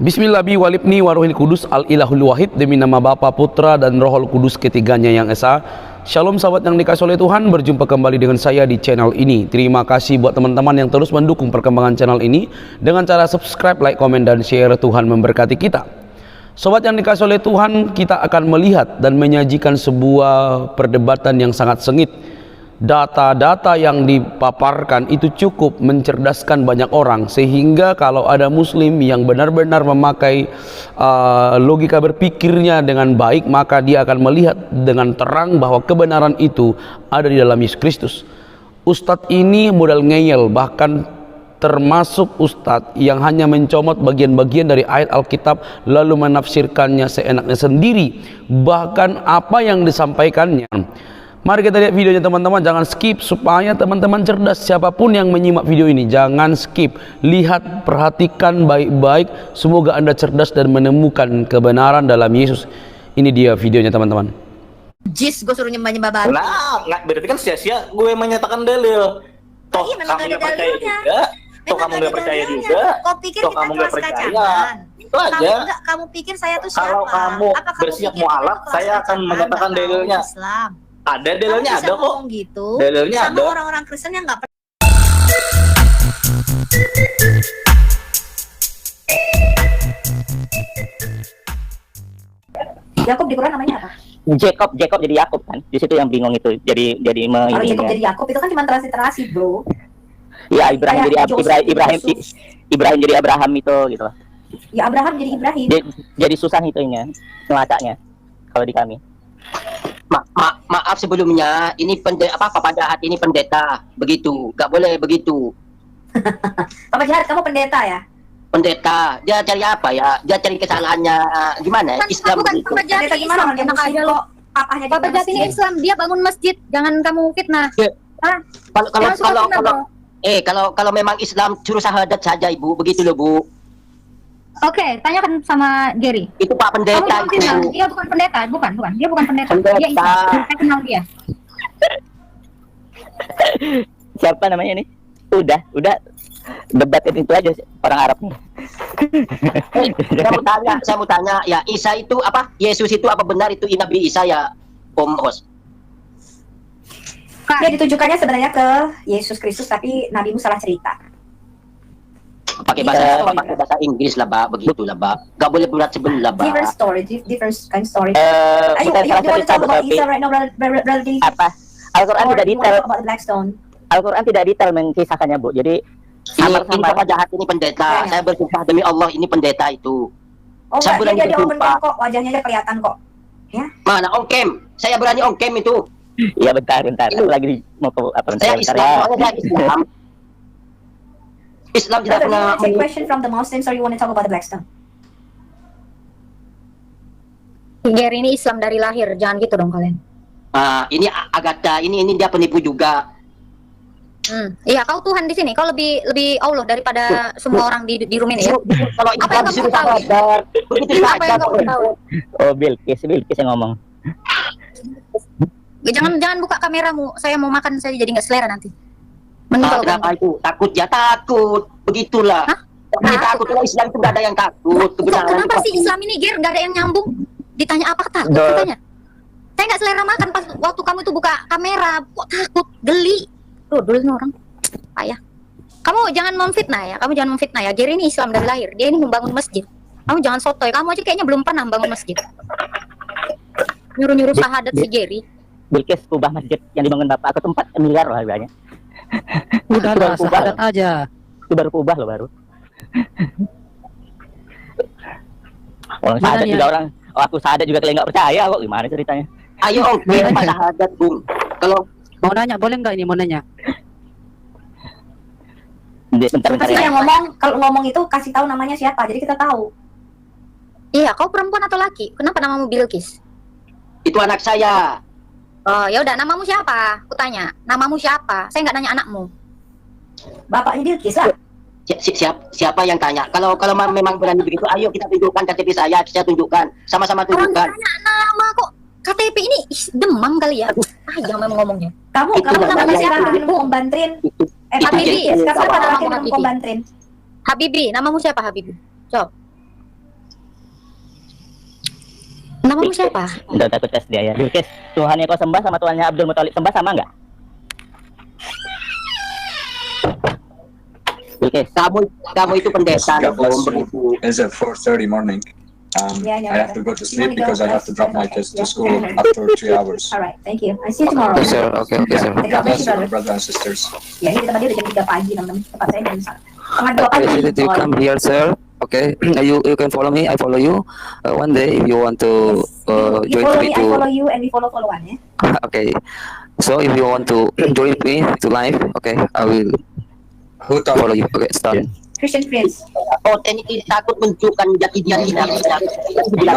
Bismillah bi walibni waruhil kudus al ilahul wahid, demi nama Bapa, Putra dan Rohul Kudus ketiganya yang esa. Shalom sahabat yang dikasih oleh Tuhan, berjumpa kembali dengan saya di channel ini. Terima kasih buat teman-teman yang terus mendukung perkembangan channel ini dengan cara subscribe, like, komen, dan share. Tuhan memberkati kita. Sobat yang dikasih oleh Tuhan, kita akan melihat dan menyajikan sebuah perdebatan yang sangat sengit. Data-data yang dipaparkan itu cukup mencerdaskan banyak orang, sehingga kalau ada muslim yang benar-benar memakai logika berpikirnya dengan baik, maka dia akan melihat dengan terang bahwa kebenaran itu ada di dalam Yesus Kristus. Ustadz ini modal ngeyel, bahkan termasuk ustadz yang hanya mencomot bagian-bagian dari ayat Alkitab lalu menafsirkannya seenaknya sendiri, bahkan apa yang disampaikannya. Mari kita lihat videonya teman-teman, jangan skip supaya teman-teman cerdas. Siapapun yang menyimak video ini, jangan skip, lihat, perhatikan baik-baik. Semoga Anda cerdas dan menemukan kebenaran dalam Yesus. Ini dia videonya teman-teman. Jis, gue suruh nyembah-nyembah batu. Nah, nggak, berarti kan sia-sia gue menyatakan dalil. Toh iya, kamu nggak percaya juga, toh kamu nggak percaya juga, kau pikir toh kita kamu nggak kelas percaya. kacangan? Itu aja. Kamu pikir saya tuh siapa? Kalau kamu Apa bersiap pikir mualaf, kita tuh kelas saya akan kacangan? menyatakan Nggak tahu dalilnya. Islam. Ada dalilnya, Kamu bisa ada kok. ngomong gitu Dalilnya sama ada. orang-orang Kristen yang nggak percaya. Yakub di Quran namanya apa? Jacob jadi Yakub kan. Di situ yang bingung itu. Jadi Kalau Jacob jadi Yakub itu kan cuma transliterasi, bro. Iya, Ibrahim Kayak jadi Joseph, Yesus. Ibrahim jadi Abraham itu gitu. Ya Abraham jadi Ibrahim. Jadi susah itunya ngelacaknya kalau di kami. Maaf sebelumnya, ini Papa Jahat ini pendeta, begitu, nggak boleh begitu. Papa Jahat, kamu pendeta ya? Pendeta, dia cari apa ya? Dia cari kesalahannya, gimana? Kan, Islam bukan begitu. Papa Jahat Pendeta ini gimana? Islam, Orang enak muslim aja lo. kok. Papahnya Papa Jahat ini Islam, dia bangun masjid, jangan kamu fitnah. Ya. Ah, jangan suka fitnah, bro. Kalau memang Islam suruh syahadat saja ibu, begitu loh bu. Oke, tanyakan sama Gary. Itu Pak Kamu Pendeta jawab Islam. itu. Dia bukan pendeta, bukan. Dia bukan pendeta. Pendeta. Dia Islam. Saya kenal dia. Siapa namanya ini? Udah debatin itu aja orang Arab nih. Saya mau tanya, ya Isa itu apa? Yesus itu apa benar itu Nabi Isa ya, Om Os? Dia ditujukannya sebenarnya ke Yesus Kristus, tapi Nabi Musa salah cerita. Pakai bahasa Inggris lah, Pak, begitulah, Pak. Gak boleh berat sebelah, Pak. Different story, different kind of story. Bukan You salah want to cerita talk about tapi Isa right now, brother Gary? apa? Al-Quran Or tidak you want to detail. talk about the Blackstone? Al-Quran tidak detail mengisahkannya, Bu. Jadi Ini samar-samar. Papa Jahat ini pendeta. Ya. Saya bersumpah demi Allah ini pendeta itu. Oh Saya enggak, dia berani open bersumpah. cam kok, wajahnya aja kelihatan kok. Ya? Mana Om Kem? Saya berani Om Kem itu. Iya bentar. Aku lagi mau ke apa? Saya Bentar Islam, ya. soalnya saya Islam. Islam tidak Brother, you pernah want to take question from the Muslims or you want to talk about the Blackstone? Gary ini Islam dari lahir, jangan gitu dong kalian. Ini Agatha, ini dia penipu juga. Iya, kau Tuhan di sini. Kau lebih Allah daripada semua orang di room ini ya. Kalau Apa yang Islam kamu disuruh tahu? sabar, begitu Apa yang saja. kamu tahu? Oh, Bilqis yang ngomong. Jangan buka kameramu. Saya mau makan saja jadi nggak selera nanti. Mending kalau Kenapa ganti. itu? Takut ya takut. Begitulah. Hah? Jangan takut, kalau Islam itu nggak ada yang takut. Kebenaran Kenapa itu sih Islam ini Ger nggak ada yang nyambung? Ditanya apa takut Duh. katanya? Saya nggak selera makan pas waktu kamu itu buka kamera. Kok takut? Geli. Tuh dulu nih orang. Ayah. Kamu jangan memfitnah ya. Kamu jangan memfitnah ya. Geri ini Islam dari lahir. Dia ini membangun masjid. Kamu jangan sotoy. Kamu aja kayaknya belum pernah membangun masjid. Nyuruh-nyuruh syahadat si Geri. Bilqis kubah masjid yang dibangun Bapak aku tuh 4 miliar loh harganya. Udah lah, Baru kubah syahadat loh. aja. Itu baru kubah loh baru. Orang syahadat Makanya. juga orang. Oh, aku syahadat juga kalian nggak percaya kok, gimana ceritanya? Ayo Om, kita syahadat, Bung. Kalau Mau nanya, boleh nggak ini mau nanya? Bentar Pasti ya. yang ngomong, kalau ngomong itu kasih tahu namanya siapa, jadi kita tahu. Iya, kau perempuan atau laki? Kenapa namamu Bilqis? itu anak saya. Oh, ya udah, namamu siapa? Aku tanya. Namamu siapa? Saya nggak nanya anakmu. Bapaknya Bilqis lah. Siapa yang tanya? Kalau memang berani begitu, ayo kita tunjukkan KTP saya tunjukkan. Sama-sama Orang tunjukkan. tanya nama kok. KTP ini demam kali ya. Jangan memang ngomongnya. Kamu Itu namanya namanya siapa? itu. Minum Bantrin. Habibi. Bilqis. Kamu Siapa pada namamu laki minum Habibi? Bantrin. Habibi, namamu siapa Habibi? Jawab. Namamu siapa? Udah takut tes dia ya. Bilkis, Tuhan yang kau sembah sama Tuhannya Abdul Muthalib sembah sama nggak? Bilkis, Kamu itu pendeta. God bless you. Begitu. It's at 4:30 morning. Yeah, I have to go to sleep You wanna go? because I have to drop my kids to Yeah. school after 3 hours. Alright, thank you. I see you tomorrow. Oke, sir. Oke, sir. God bless you, brothers and sisters. Ya, ini tempat dia udah jam 3 pagi, teman-teman. Tempat saya jam 1:30 pagi. You come here, sir. Okay, you can follow me. I follow you. One day, if you want to You join follow me me, I follow to, you, and we follow-followan ya. okay. So if you want to join me to live, okay, I will Who taught follow you. Okay, start. Christian Prince. Oh, ini takut menunjukkan jati diri No Islam.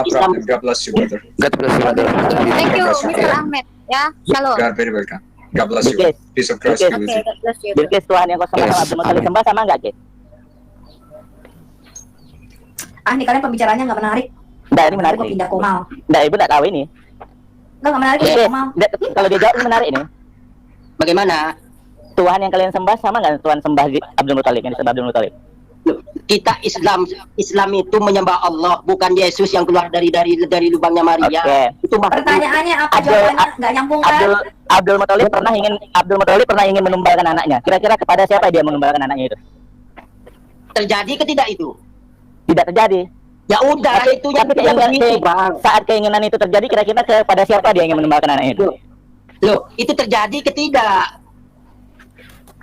problem. God bless you, brother. God bless you, brother. Thank you, Bless you. Mr. Ahmed. Ya, shalom. God very welcome. God bless you. Bilkis. Peace of Christ Bilkis. be with Oke, you. God bless you. Bilkis, Tuhan yang kau sembah Yes. sama Abdul Muthalib Amin. sembah sama nggak, Kis? Nih kalian pembicaranya nggak menarik. Nggak, ini menarik Gue nih. pindah komal. Nggak, ibu nggak tahu ini. Nggak menarik ya Bilkis, komal. kalau dia jawab ini menarik ini. Bagaimana? Tuhan yang kalian sembah sama nggak Tuhan sembah Abdul Muthalib yang disembah Abdul Muthalib? Kita Islam itu menyembah Allah, bukan Yesus yang keluar dari lubangnya Maria. Oke. Itu Pertanyaannya apa? Abdul- Jawabannya nggak nyambung kan? Abdul Muthalib pernah ingin menumbalkan anaknya. Kira-kira kepada siapa dia menumbalkan anaknya itu? terjadi ke tidak itu? Tidak terjadi. Ya udah, itu yang Tapi begitu, Bang. saat keinginan itu terjadi, kira-kira kepada siapa dia ingin menumbalkan anaknya itu? Loh, itu terjadi ke tidak?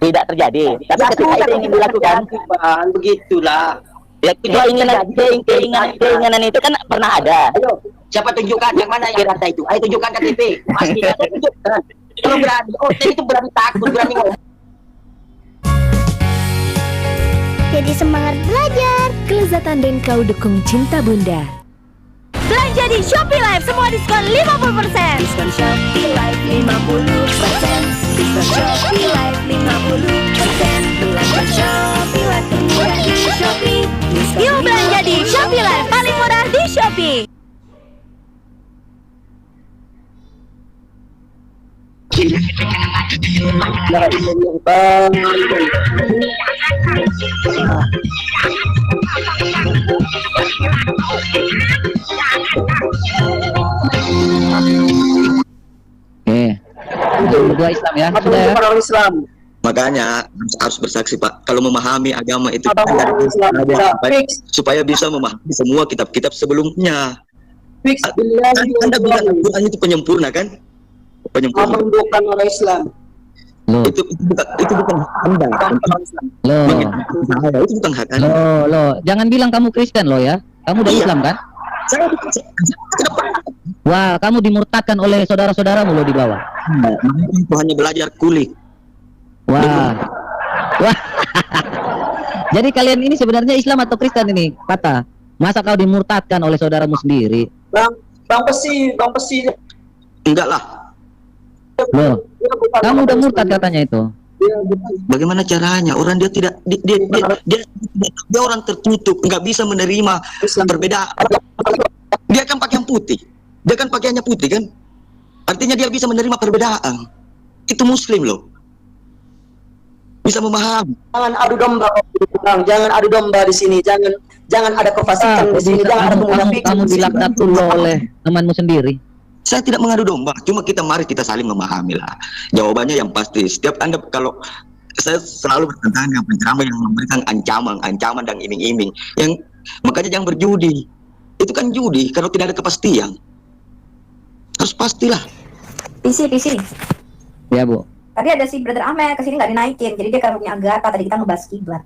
Tidak terjadi. Tapi Ya ketika sudah, itu ingin dilakukan, Bang, begitulah. ya keinginan itu kan pernah ada. Ayo, siapa tunjukkan yang mana yang kata itu? Ayo tunjukkan KTP. Pasti ada, tunjukkan. Kalau berani, oh itu berani takut, berani ngomong. Jadi semangat belajar, kelezatan dan kau dukung cinta bunda. Belanja di Shopee Live, semua diskon 50%. Diskon Shopee Live 50%. Diskon Shopee Live 50%. Belanja Shopee Live termurah di Shopee. Yuk belanja di Shopee Live, paling murah di Shopee. Dua Islam ya. Sudah ya. Orang Islam. Makanya harus bersaksi Pak. Kalau memahami agama itu supaya bisa memahami semua kitab-kitab sebelumnya. Anda bilang Al-Quran itu penyempurna kan? Penyempurna. Bukan orang Islam. Loh, Itu bukan hak Anda. loh, Itu bukan hak Anda. loh. Jangan bilang kamu Kristen loh ya. Kamu udah Iya. Islam kan? Saya kenapa? Wah, kamu dimurtadkan oleh saudara-saudaramu loh di bawah. Itu hanya belajar kulik. Wah. Wah. Jadi kalian ini sebenarnya Islam atau Kristen ini? Kata. Masa kau dimurtadkan oleh saudaramu sendiri? Bang Pesi. Enggak lah. Loh, kamu udah murtad katanya itu. Bagaimana caranya? Orang dia tidak dia orang tertutup, nggak bisa menerima perbedaan. Dia kan pakaian putih. Dia kan pakaiannya putih kan? Artinya dia bisa menerima perbedaan. Itu muslim loh. Bisa memahami. Jangan adu domba, Bang. Jangan adu domba di sini. Jangan ada kefasikan di sini. Jangan ada kemunafikan. Kamu dilaknatullah oleh temanmu sendiri. Saya tidak mengadu domba, cuma mari kita saling memahami lah. Jawabannya yang pasti. Setiap Anda kalau saya selalu bertentangan dengan penceramah yang memberikan ancaman dan iming-iming. Yang makanya jangan berjudi. Itu kan judi kalau tidak ada kepastian. Harus pastilah. PC. Ya, Bu. Tadi ada si Brother Ahmed kesini nggak dinaikin, jadi dia kan punya Agatha. Tadi kita ngebahas kiblat.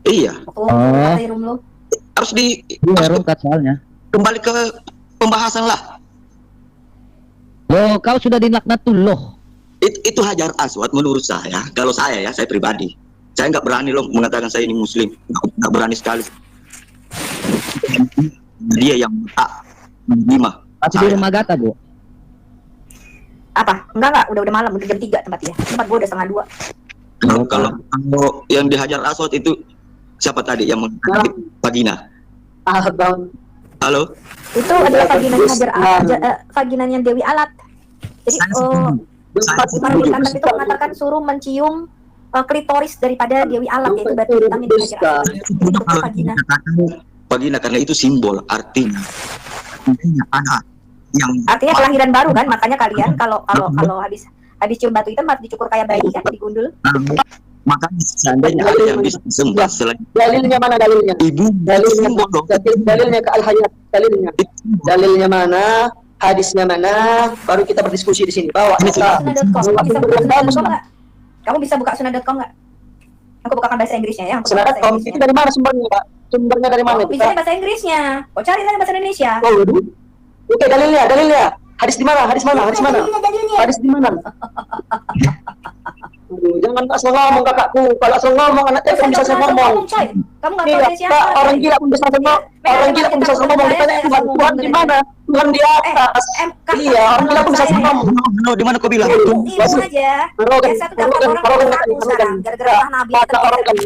Iya, Waktu di room lu. harus Iya, rungkat soalnya. kembali ke pembahasan lah. Loh, kau sudah dilaknatullah. Itu hajar aswad menurut saya. Kalau saya pribadi, saya nggak berani loh mengatakan saya ini muslim, nggak berani sekali. Dia yang tak menerima. Masih di rumah Gata, Bu. Apa? Enggak, udah malam, udah jam 3 tempat dia. Tempat gua udah 1:30. Kalau yang dihajar aswad itu siapa tadi yang mengatakan vagina? Bang. Halo? Itu adalah vaginanya Dewi Alat. Jadi para militan itu mengatakan suruh mencium klitoris daripada Dewi Alat, yaitu batu hitam yang dihajar Aswad. Itu vagina. Vagina karena itu simbol artinya ada yang Artinya kelahiran baru kan, makanya kalian kalau habis cium batu hitam harus dicukur kayak bayi kan, digundul. makanya seandainya ada yang bisa disembah selain Dalilnya mana dalilnya? ibu Dalilnya dalilnya ke al-hayat, dalilnya mana? Hadisnya mana? Baru kita berdiskusi di sini. Bawa kita. Kamu bisa buka sunnah.com nggak? Aku bukakan bahasa Inggrisnya ya. Sunnah.com itu dari mana sumbernya, Pak? Sumbernya dari mana? Bisa bahasa Inggrisnya. Kau cari lagi bahasa Indonesia. Oh, oke, dalilnya. Hadis di mana? Hadis mana? Hadis di mana? Aduh, jangan asal ngomong kakakku. Kalau asal ngomong anak TK bisa asal ngomong. Kamu nggak tahu dia siapa? Orang gila pun bisa asal ngomong. Orang gila pun bisa asal ngomong. Ditanya Tuhan di mana? Tuhan di atas. Iya, orang gila pun bisa asal ngomong. di mana kau bilang Ilmu aja. Biasa tuh dapat orang ngaku sekarang gara-gara Nabi. Kata orang kan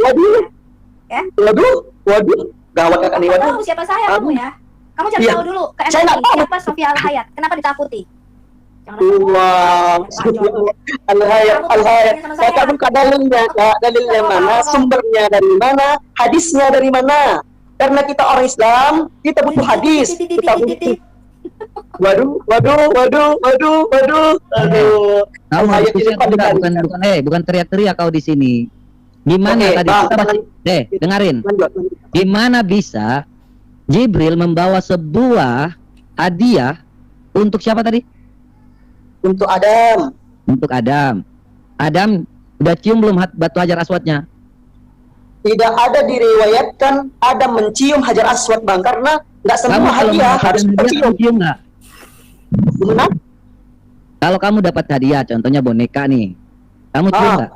Ya. Waduh, gawat kakak nih, waduh. Tahu siapa saya kamu ya? Kamu jangan Iya. tahu dulu ke Saya nggak MNI, tahu. siapa Sofia Al-Hayat. Kenapa ditakuti? Wow, al-hayat. Saya buka dalilnya, Kak. Dalilnya mana? Sumbernya dari mana? Hadisnya dari mana? Karena kita orang Islam, kita butuh hadis. Kita butuh. Waduh. Kamu Al-hayat diskusi ini bukan teriak-teriak kau di sini. Gimana Oke, tadi Bang. kita masih dengerin. Lanjut. Gimana bisa Jibril membawa sebuah hadiah untuk siapa tadi? Untuk Adam. Untuk Adam. Adam udah cium belum batu hajar aswadnya? Tidak ada diriwayatkan Adam mencium hajar aswad, Bang, karena nggak semua Kamu kalau hadiah mendapatkan harus hadiah, mencium. kamu cium nggak? Gimana? Kalau kamu dapat hadiah, contohnya boneka nih, kamu cium nggak?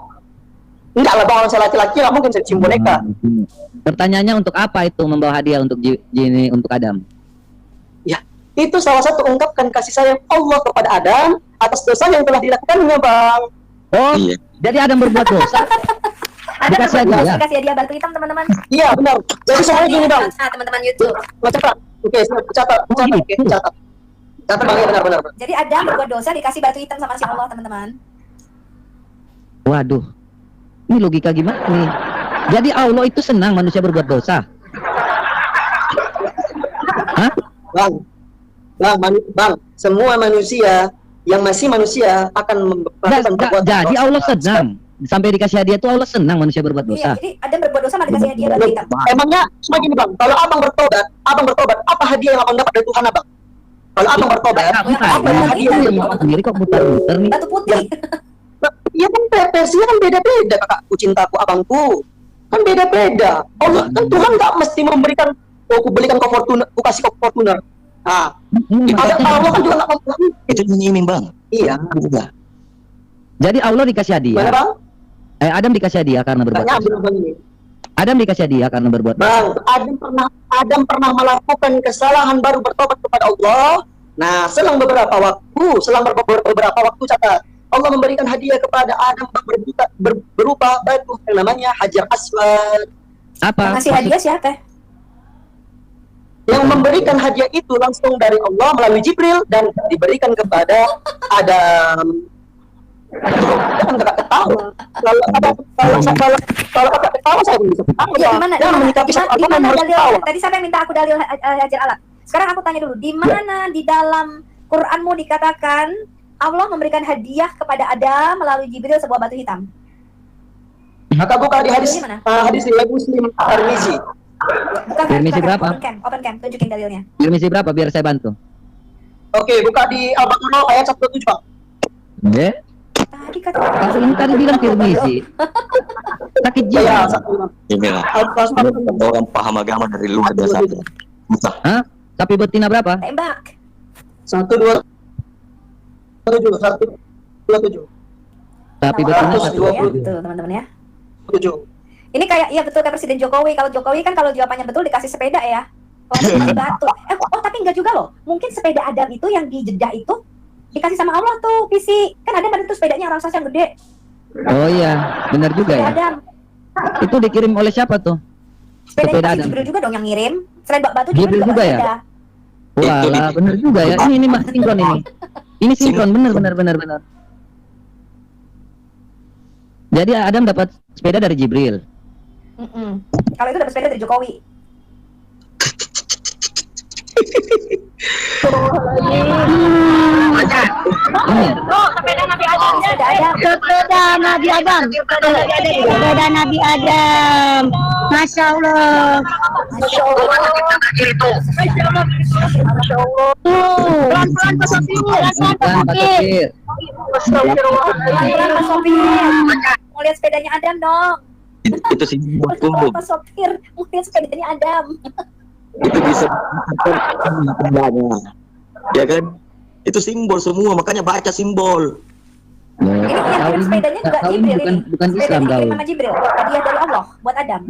Enggak lah, Bang, orang saya laki-laki nggak mungkin saya cium boneka. Pertanyaannya untuk apa itu membawa hadiah untuk untuk Adam? Ya, itu salah satu ungkapkan kasih sayang Allah kepada Adam atas dosa yang telah dilakukannya, Bang. Oh, Iya. jadi Adam berbuat dosa. Ada Dikasih hadiah. dikasih hadiah batu hitam teman-teman. Iya, benar. Jadi soalnya gini, Bang. Teman-teman YouTube. Catat. Oke, catat. Oke, catat. Catat, Bang, ya, benar. Jadi Adam berbuat dosa dikasih batu hitam sama si Allah, teman-teman. Waduh, ini logika gimana nih? Jadi Allah itu senang manusia berbuat dosa. Hah? Bang, semua manusia yang masih manusia akan melakukan perbuatan Jadi dosa. Allah senang. Sampai dikasih hadiah itu Allah senang manusia berbuat Iya, dosa. jadi Adam berbuat dosa malah dikasih hadiah batu hitam. Emangnya cuma gini, Bang, kalau abang bertobat, apa hadiah yang abang dapat dari Tuhan, Abang? Kalau abang bertobat, Bukan, apa hadiah itu yang yang mau sendiri kok muter-muter nih. Batu putih. ya kan versinya kan beda-beda, kakakku, cintaku, abangku. Kan beda-beda. Allah kan Tuhan nggak mesti memberikan, oh, aku belikan kau Fortuner, aku kasih kau Fortuner. Nah, Allah kan juga nggak memberikan. itu iming bang. Iya. Juga. Jadi Allah dikasih hadiah. Mana, Bang? Adam dikasih hadiah karena berbuat Nggak dosa. nyambung, Bang, ini. Adam dikasih hadiah karena berbuat dosa. Bang, Adam pernah melakukan kesalahan baru bertobat kepada Allah. Nah, selang beberapa waktu catat, Allah memberikan hadiah kepada Adam berupa batu yang namanya Hajar Aswad. Apa? Ngasih hadiah siapa? Yang memberikan hadiah itu langsung dari Allah melalui Jibril dan diberikan kepada Adam. Jangan kakak ketawa. Kalau kakak ketawa saya pun bisa ketawa. Iya, di mana? Jangan menyikapi Di sesuatu mana yang harus dalil? ketawa. Tadi siapa yang minta aku dalil hajar alat? Sekarang aku tanya dulu, di mana di dalam Quranmu dikatakan Allah memberikan hadiah kepada Adam melalui Jibril sebuah batu hitam? Maka buka di hadis Di mana? hadis riwayat Muslim Tirmizi. Bukan, Permisi berapa? Open cam, tunjukin dalilnya. Permisi berapa biar saya bantu? Oke, buka di Al-Baqarah ayat 127, Bang. Tadi kata Kalau ini tadi bilang permisi. Sakit Ya, jiwa. Inilah orang paham agama dari luar biasa. Bukan. Hah? Sapi betina berapa? tembak. 127. Sapi betina 120. Tuh, teman-teman ya. 7. Ini kayak, iya betul kayak Presiden Jokowi. Kalau Jokowi kan kalau jawabannya betul dikasih sepeda ya. Kalau dikasih batu. Tapi enggak juga loh. Mungkin sepeda Adam itu yang di Jeddah itu dikasih sama Allah tuh, PC. Kan Adam itu sepedanya raksasa yang gede. Oh iya, benar juga Sepeda ya. Adam. Itu dikirim oleh siapa tuh? Sepeda Sepeda Adam. Adam. Jibril juga dong yang ngirim. Selain batu Jibril juga juga ya? sepeda. Wah, benar juga ya. Ini mah sinkron ini. Ini sinkron, benar. Jadi Adam dapat sepeda dari Jibril. Kalau itu dapat sepeda dari Jokowi. Sepeda Nabi Adam. Sepeda Nabi Adam. Sepeda Nabi Adam. Masya Allah. Masya Allah. Masya Allah. Pelan-pelan Pak Sopir. Pelan-pelan Pak Sopir. Pelan-pelan Pak Sopir. Mau lihat sepedanya Adam dong. Itu simbol Pak Sopir. Mau lihat sepedanya Adam. itu bisa tandanya, ya kan? Itu simbol semua, makanya baca simbol. Ini yang sepedanya juga Jibril ini. Bukan Islam Sepedanya kau. kirim sama Jibril. Hadiah dari Allah buat Adam.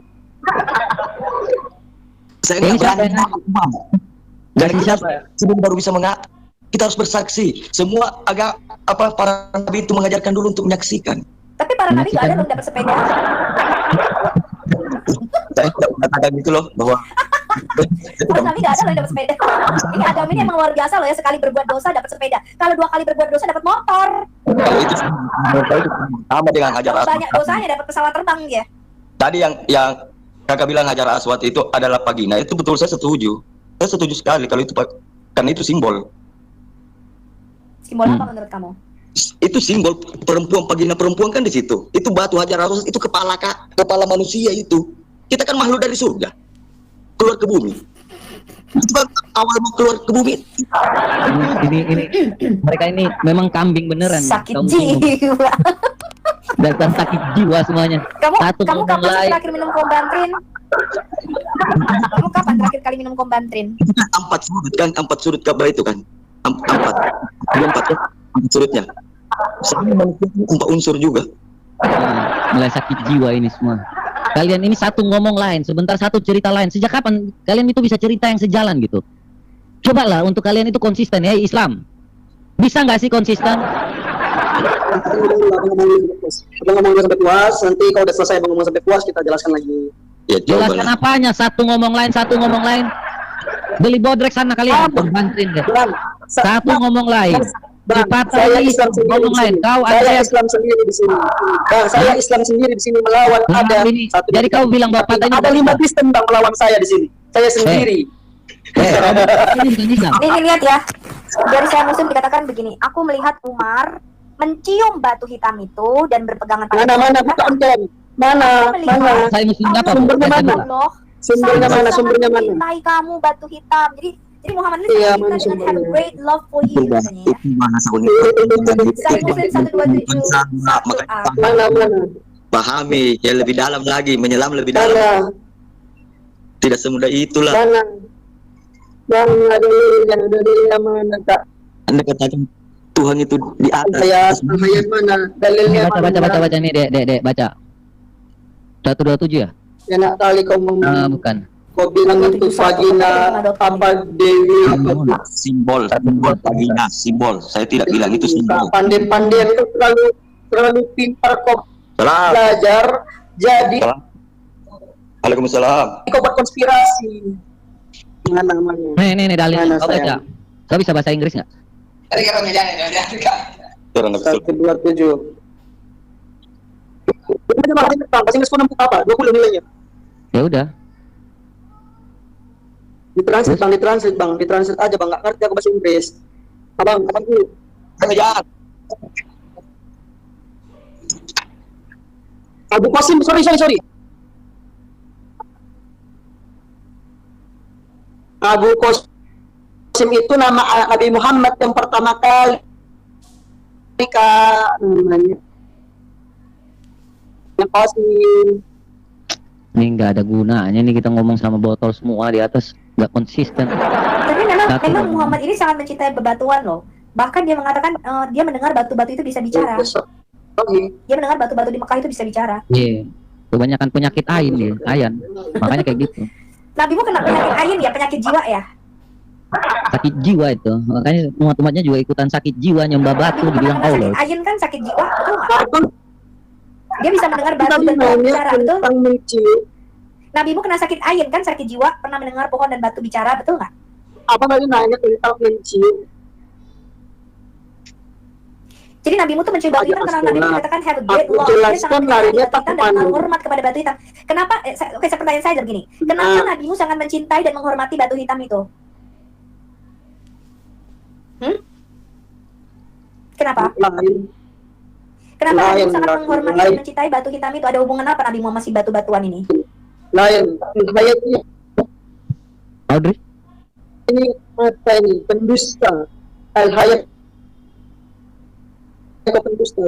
Saya Ini nggak siapa berani yang ngomong. Dan Ini kita siapa ya? sebelum baru bisa kita harus bersaksi. Semua para nabi itu mengajarkan dulu untuk menyaksikan. Tapi para nabi nggak ada dong dapat sepeda. Saya tidak mengatakan gitu loh, bahwa Para nabi nggak ada loh yang dapat sepeda. Ini Adam ini emang luar biasa loh ya, sekali berbuat dosa dapat sepeda. Kalau 2 kali berbuat dosa dapat motor. kalau itu sama dengan Hajar Kalau Aswad. banyak dosanya dapat pesawat terbang ya. Tadi yang kakak bilang Hajar Aswad itu adalah vagina, itu betul, saya setuju. Saya setuju sekali kalau itu, kan itu simbol. Simbol apa menurut kamu? Itu simbol perempuan, vagina perempuan kan di situ. Itu batu Hajar Aswad, itu kepala manusia itu. Kita kan makhluk dari surga keluar ke bumi. Itu kan awal mau keluar ke bumi. Ini mereka ini memang kambing beneran. Sakit Kaum muslim. jiwa. Dasar sakit jiwa semuanya. Kamu Ngomong kapan sih lain. terakhir minum kombantrin? Kamu kapan terakhir kali minum kombantrin? Itu kan 4 sudut kan, 4 sudut Ka'bah itu kan. 4 surutnya. Sama manusia 4 unsur juga. Mulai sakit jiwa ini semua. Kalian ini satu ngomong lain, sebentar satu cerita lain. Sejak kapan kalian itu bisa cerita yang sejalan gitu? Cobalah untuk kalian itu konsisten ya Islam. Bisa nggak sih konsisten? Abang ngomong sampai puas, nanti kalau udah selesai abang ngomong sampai puas kita jelaskan lagi. Ya Jelaskan jawabannya. apanya? Satu ngomong lain. Beli bodrek sana kalian, bantuin deh. Satu ngomong lain. Saya Islam sendiri ngomong di lain. sini. Kau Saya ada Islam sendiri di sini. Bang, saya Islam sendiri di sini melawan ada. ini. Jadi kau bilang bapak tadi ada 5 Kristen bang melawan saya di sini. Saya sendiri. ini bukan Islam. Ini lihat ya. Dari saya muslim dikatakan begini, aku melihat Umar mencium batu hitam itu dan berpegangan pada Mana bukan Tom? Mana? Saya muslim apa? Sumbernya mana? Allah. Sumbernya mana? Sumbernya mana? Mencintai kamu batu hitam. Jadi Muhammad ini Iya, sangat mana cinta dengan have a sumbernya? great love for you katanya ya. Itu mana soalnya? Saya muslim 127 Mana? Pahami, ya lebih dalam lagi, menyelam lebih dalam. Mana? Tidak semudah itulah. Mana? Mana dalilnya mana Kak? Anda katakan Tuhan itu di atas. Ayat mana? Dalilnya Baca nih, Dek, baca. 127 ya? Ya nak kali kau ngomong. Bukan. Kau bilang itu vagina apa Dewi apa Simbol vagina, simbol. Saya tidak bilang itu simbol. pandai-pandai itu terlalu pintar kau Salam. belajar jadi Waalaikumsalam. kau buat konspirasi. Mana? Nih dalil. Mana Kau baca. Kau bisa bahasa Inggris nggak? Orang nggak betul. 127. Bahasa Inggris kau nampak apa? 20 nilainya. Ya udah. Ditranslate aja bang, nggak ngerti aku bahasa Inggris. Abang dulu. Kejar. Abu Qasim, sorry. Abu Qasim itu nama Nabi Muhammad yang pertama kali namanya. Qasim. Ini nggak ada gunanya nih kita ngomong sama botol semua di atas, nggak konsisten. Tapi memang Muhammad ini sangat mencintai bebatuan loh. Bahkan dia mengatakan dia mendengar batu-batu itu bisa bicara. Dia mendengar batu-batu di Mekah itu bisa bicara. Iya. Kebanyakan penyakit ayan. Makanya kayak gitu. Nabimu kena penyakit ayin ya, penyakit jiwa ya. Sakit jiwa itu. Makanya umat-umatnya juga ikutan sakit jiwa, nyembah batu dibilang Allah. Sakit ayin kan sakit jiwa, betul nggak? Dia bisa mendengar batu dan pohon bicara, betul? Nabimu kena sakit ayin kan, sakit jiwa, pernah mendengar pohon dan batu bicara, betul nggak? Apa tadi nanya tentang mencium? Jadi nabimu tuh mencium batu hitam karena nabimu mengatakan have a great love. Dia sangat mencintai batu hitam dan menghormat kepada batu hitam. Kenapa? Oke, pertanyaan saya begini. Kenapa nabimu sangat mencintai dan menghormati batu hitam itu? Kenapa? Lain. Kenapa Nabi Lain, sangat lain, menghormati lain. dan mencintai batu hitam itu? Ada hubungan apa Nabi Muhammad masih batu-batuan ini? Lain. Hayat Audrey? ini apa ini? Pendusta. Al-hayat. Apa pendusta?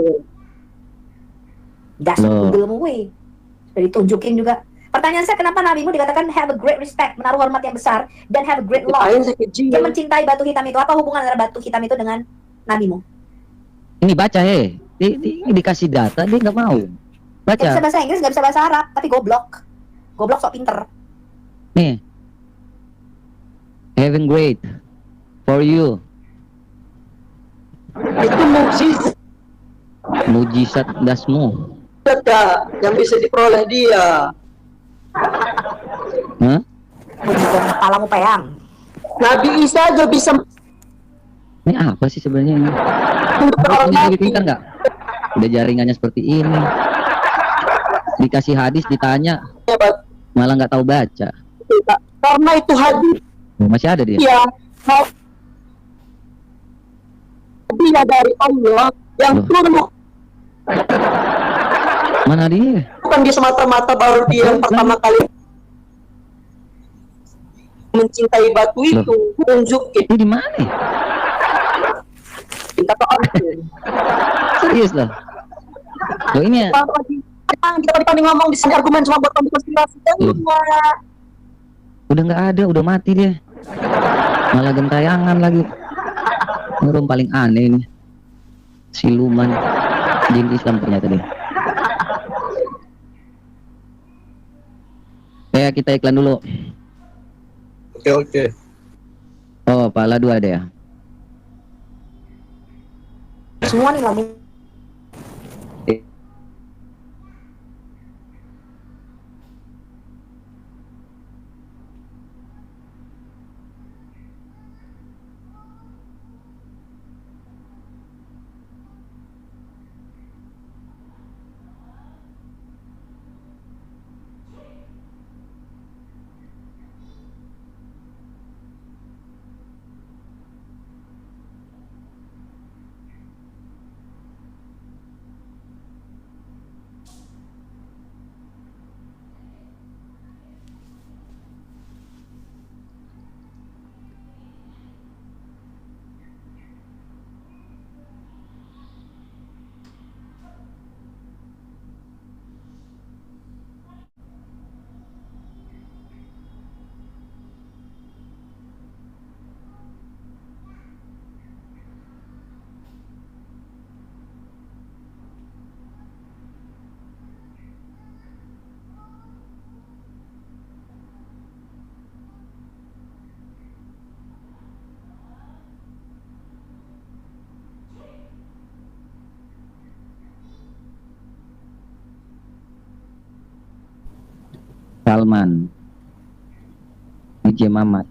Dasar Loh. ilmu gue. Sudah ditunjukin juga. Pertanyaan saya, kenapa nabimu dikatakan have a great respect, menaruh hormat yang besar, dan have a great love? Lain sakit Dia jiwa. mencintai batu hitam itu. Apa hubungan antara batu hitam itu dengan nabimu? Ini baca dikasih data dia nggak mau. Gak bisa Baca. bahasa Inggris, gak bisa bahasa Arab, tapi goblok. Goblok sok pinter. Nih. Heaven great for you. Itu mukjizat Mujizat dasmu. Kak, yang bisa diperoleh dia. Hah? Mujizat kepalamu peyang. Nabi Isa aja bisa Ini apa sih sebenarnya ini? untuk Kamu orang punya lebih mati. pintar nggak? Udah jaringannya seperti ini. Dikasih hadis ditanya malah nggak tahu baca. Karena itu hadis Oh, masih ada dia. dia dia dari Allah yang Loh. turun, Mana dia? bukan dia semata-mata baru dia yang pertama kali mencintai batu itu, tunjukin Ini di mana? Ya? kata orang. Serius loh. Loh ini ya. Kita tadi ngomong di sini argumen cuma buat kamu konspirasi kan? Udah nggak ada, udah mati dia. Malah gentayangan lagi. Orang paling aneh ini. Siluman jin Islam ternyata dia. Ya kita iklan dulu. Oke. Oh, pala dua ada ya. Semua nih nabi. Salman. DJ Mamat.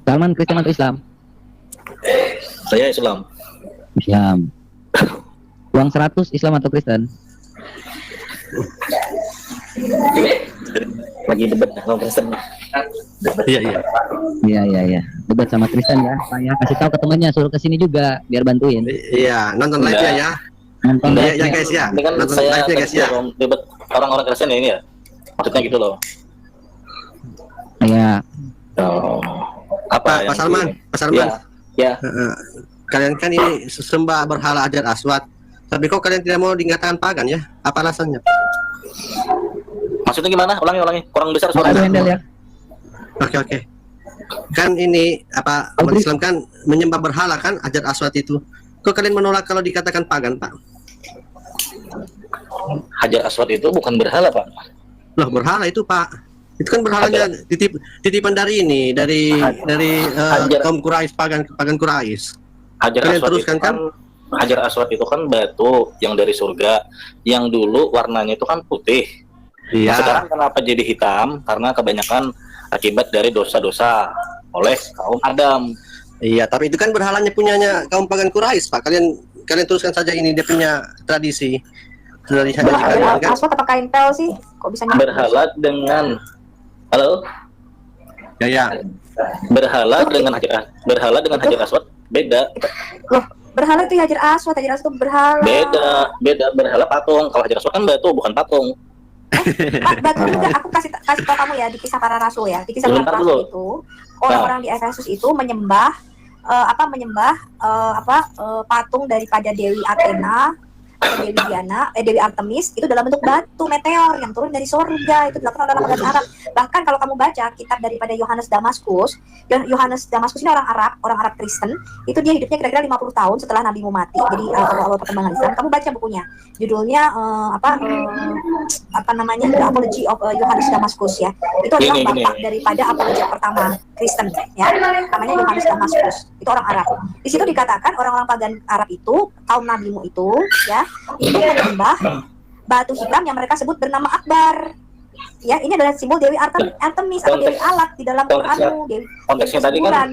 Salman Kristen atau Islam? Saya Islam. Islam. Uang 100 Islam atau Kristen? Lagi debat sama Kristen. Iya. Iya. Debat sama Kristen ya. Pak ya, kasih tahu ke temannya suruh ke sini juga biar bantuin. Iya, nonton live ya. Nonton Enggak, live-nya. guys ya. Ini kan Nonton saya live-nya guys ya. debat orang-orang Kristen ya ini ya. Maksudnya gitu loh. Iya. Oh. Pak yang Salman, ini? Pak Salman. Ya. Kalian kan ini sembah berhala Hajar Aswad. Tapi kok kalian tidak mau dikatakan pagan ya? Apa alasannya? Maksudnya gimana? Ulangi. Kurang besar Aduh, suaranya. handle ya. Oke. Kan ini umat Islam kan menyembah berhala kan Hajar Aswad itu. Kok kalian menolak kalau dikatakan pagan, Pak? Hajar Aswad itu bukan berhala, Pak. Loh, berhala itu, Pak. Itu kan berhalanya titipan dari Hajar. kaum Quraisy, pagan Quraisy. Hajar Kalian Aswad teruskan itu kan Hajar Aswad itu kan batu yang dari surga yang dulu warnanya itu kan putih. Nah, sekarang kenapa jadi hitam? Karena kebanyakan akibat dari dosa-dosa oleh kaum Adam. Iya, tapi itu kan berhalanya punyanya kaum pagan Quraisy, Pak. Kalian teruskan saja, ini dia punya tradisi dari Hajar kalian kan. Aswad apa kain pel sih? Kok bisa nyambung? Berhala dengan halo? Ya. Berhala dengan Hajar Aswad beda. Loh, berhala itu Hajar Aswad itu berhala. Beda. Berhala patung. Kalau Hajar Aswad kan batu, bukan patung. Pak, batu juga aku kasih tahu kamu ya di kisah para rasul ya. Di kisah para rasul itu orang-orang di Efesus itu menyembah patung daripada Dewi Athena, Dewi Diana, Dewi Artemis itu dalam bentuk batu meteor yang turun dari surga. Itu dilakukan oleh orang Arab. Bahkan kalau kamu baca kitab daripada Yohanes Damaskus ini orang Arab Kristen, itu dia hidupnya kira-kira 50 tahun setelah nabimu mati. Jadi awal perkembangan Islam. Kamu baca bukunya. Judulnya The Apology of Yohanes Damaskus ya. Itu adalah bapak daripada apologia pertama Kristen ya. Namanya Yohanes Damaskus. Itu orang Arab. Di situ dikatakan orang-orang pagan Arab itu, kaum nabimu itu ya, itu menyembah batu hitam yang mereka sebut bernama Akbar. Ya, ini adalah simbol Dewi Artemis atau Dewi Alat di dalam Quranmu. Konteksnya tadi kan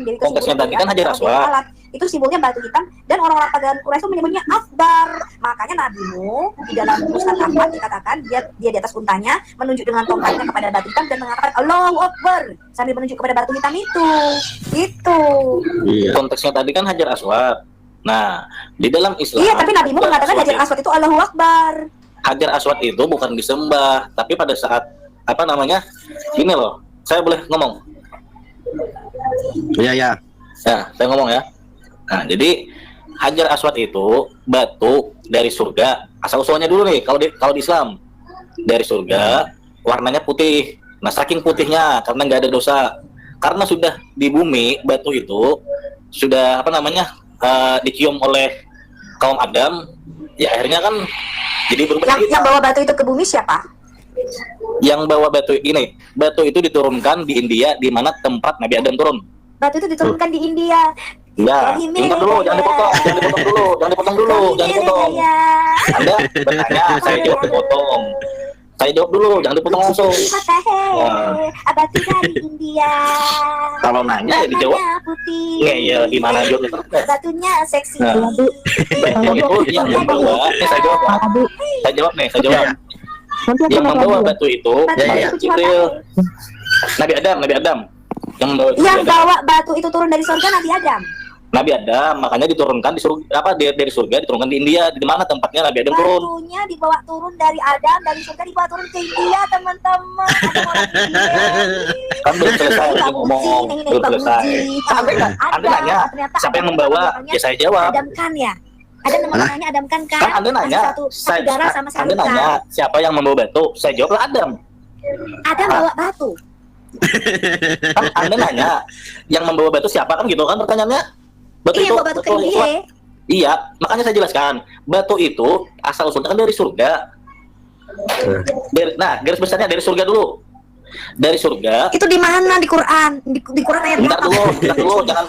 Hajar Aswad. Itu simbolnya batu hitam dan orang-orang pagan Quraisy itu menyebutnya Akbar. Makanya nabimu di dalam Ustaz Ahmad dikatakan dia di atas untanya menunjuk dengan tongkatnya kepada batu hitam dan mengatakan Allahu Akbar sambil menunjuk kepada batu hitam itu. Itu. Konteksnya tadi kan Hajar Aswad. Nah, di dalam Islam. Iya, tapi nabimu mengatakan Hajar Aswad itu Allahu Akbar. Hajar Aswad itu bukan disembah, tapi pada saat gini loh, saya boleh ngomong? Ya. Ya, saya ngomong ya. Nah, jadi Hajar Aswad itu batu dari surga. Asal usulnya dulu nih, kalau di Islam dari surga, warnanya putih. Nah, saking putihnya karena nggak ada dosa, karena sudah di bumi batu itu sudah dicium oleh kaum Adam, ya akhirnya kan jadi berubah. Yang bawa batu itu ke bumi siapa? Yang bawa batu itu diturunkan di India, di mana tempat Nabi Adam turun. Batu itu diturunkan di India. Ya, bentar dulu, jangan dipotong dulu. Anda bertanya, saya jawab dipotong. Saya jawab dulu, jangan dipotong langsung. Batu dari India. Kalau nanya ya dijawab. Iya, gimana jawabnya? Batunya seksi. Batu itu yang membawa. Saya jawab. Yang membawa batu itu Nabi Adam. Yang bawa batu itu turun dari surga Nabi Adam, makanya diturunkan dari surga diturunkan di India. Di mana tempatnya Nabi Adam turun? Batunya dibawa turun dari Adam, dari surga dibawa turun ke India, teman-teman. Kan belum selesai ngomong, belum selesai. Anda nanya siapa yang membawa? Ya saya jawab. Adam kan ya? Ada namanya Adam kan? Kan Anda nanya, Anda nanya siapa yang membawa batu? Saya jawab Adam. Adam bawa batu. Kan Anda nanya yang membawa batu siapa, kan gitu kan pertanyaannya? Batu itu bawa batu ke India. Iya, makanya saya jelaskan. Batu itu asal usulnya kan dari surga. Garis besarnya dari surga dulu. Dari surga. Itu di mana di Quran? Di Quran ayat berapa? Bentar dulu, jangan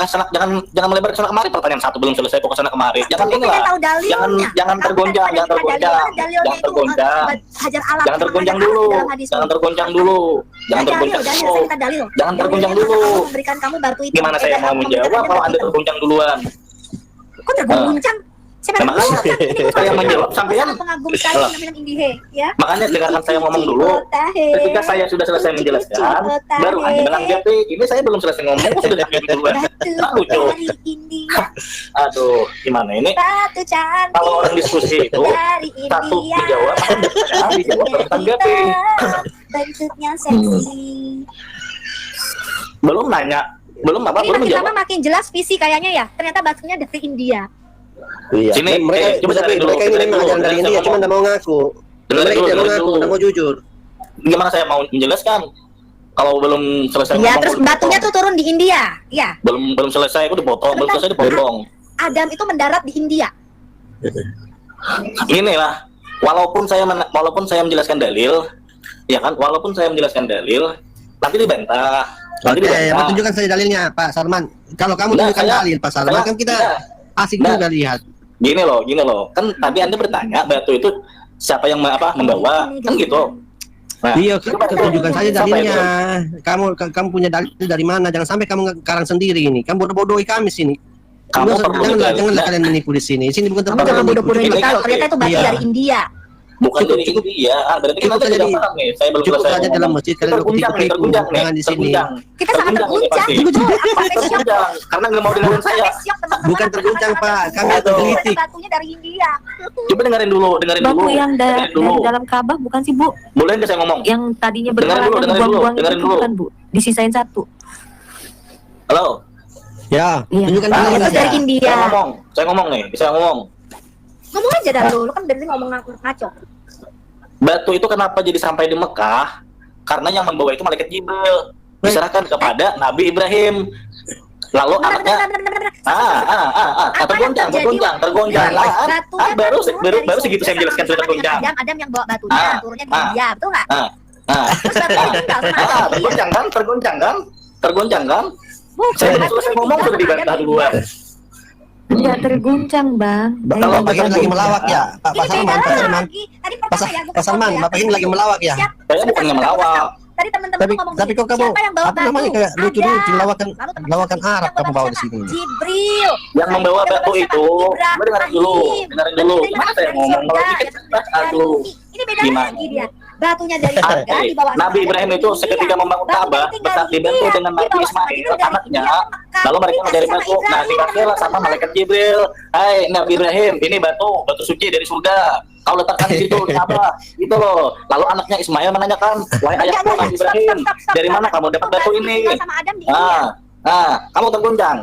melebar ke sana kemari. Pertanyaan satu belum selesai kok ke sana kemari. Jangan jangan tergoncang dulu. Memberikan kamu batu itu. Gimana saya mau menjawab kalau Anda tergoncang duluan? Kok tergoncang? Saya menjawab sampean pengagum saya namanya Indihe ya. Makanya dengarkan saya ngomong dulu. Ketika saya sudah selesai menjelaskan, baru Anda menanggapi. Ini saya belum selesai ngomong sudah menanggapi duluan. Lucu. Aduh, gimana ini? Kalau orang diskusi itu satu dijawab, dijawab terus tanggapi. Bentuknya seksi. Belum nanya, belum menjawab. Makin jelas visi kayaknya ya. Ternyata batunya dari India. Iya. Sini, mereka ini memang ajaran dari India, cuma nggak mau ngaku. Mereka tidak mau ngaku, nggak mau jujur. Gimana saya mau menjelaskan kalau belum selesai? Ya, terus batunya tuh turun di India, ya. Belum selesai, aku dipotong. Belum selesai dipotong. Adam itu mendarat di India. Inilah, walaupun saya menjelaskan dalil, ya kan? Walaupun saya menjelaskan dalil, nanti dibantah. Oke, tunjukkan saja dalilnya, Pak Salman. Kalau kamu tunjukkan dalil, Pak Salman, kan kita asik juga lihat. Gini loh, kan tadi Anda bertanya batu itu siapa yang membawa, kan gitu. Nah, iya, tunjukkan saja dalilnya. Kamu punya dalil dari mana? Jangan sampai kamu karang sendiri ini. Kamu bodoh-bodohi kami sini. Janganlah kalian menipu di sini. Sini bukan tempat. Jangan bodoh-bodohin kita. Ternyata itu batu dari India. Bukan Cukup, dari cukup. India. Berarti kan Cukup nanti saja tidak di- paham nih. Saya belum Cukup selesai saja dalam ngomong. masjid kalian Terguncang nih, berkutik-kutik, terguncang nih, jangan di sini. Kita sangat terguncang. pasti. Terguncang, karena nggak mau dengerin saya. Bukan terguncang, Pak. Kami Aduh. tergelitik. Batunya dari India. Coba dengerin dulu. Batu yang Dengerin dulu. dari dalam Ka'bah bukan sih, Bu? Boleh nggak saya ngomong? Yang tadinya Dengerin dulu, berhala dengerin dulu, dibuang-buang dengerin itu dulu. bukan, Bu? Disisain satu. Halo. Ya, Iya. tunjukkan Ah, dulu itu dari saja. India. Saya ngomong nih, bisa ngomong. Ngomong aja dah lu kan dari ngomong ngaco. Batu itu kenapa jadi sampai di Mekah? Karena yang membawa itu malaikat Jibril. Diserahkan kepada Nabi Ibrahim. Lalu anaknya tergoncang. Baru segitu saya jelaskan cerita tergoncang. Adam yang bawa batunya, turunnya di India, betul nggak? Terus batunya tinggal sama Adam. Tergoncang kan? Saya belum selesai ngomong sudah dibantah duluan. Tidak terguncang, Bang. Kalau Bapak ini lagi melawak ya, Pak Salman, Pak Salman. Tadi Pak Salman, Bapak ini lagi melawak ya. Saya bukannya melawak. Tadi teman-teman Tapi ngomong tapi gini, kok kamu siapa yang bawa apa namanya batu? kayak lucu-lucu Adam. lawakan Lalu teman-teman lawakan ngomong, Arab yang kamu bawa di siapa? sini. Jibril. Yang membawa batu itu, dengerin dulu. Gimana saya ngomong kalau aduh. Ini beda Gimana? lagi dia. Batunya dari surga dibawa sama Nabi Adam Ibrahim ke itu India. seketika membangun Batunya Ka'bah tinggal besar di dibantu India, dengan Nabi dibawa sama Ismail Jibril dari anaknya. India ke Mekah. Lalu mereka Dikasih dari sama batu, nah Ibrahim. dikasihlah sama malaikat Jibril. Hai Nabi Ibrahim, ini batu suci dari surga. Kau letakkan di situ di Ka'bah, gitu loh. Lalu anaknya Ismail menanyakan, wahai ayahku Nabi Ibrahim, dari mana kamu dapat batu ini? Tinggal sama Adam di India. Kamu tergoncang.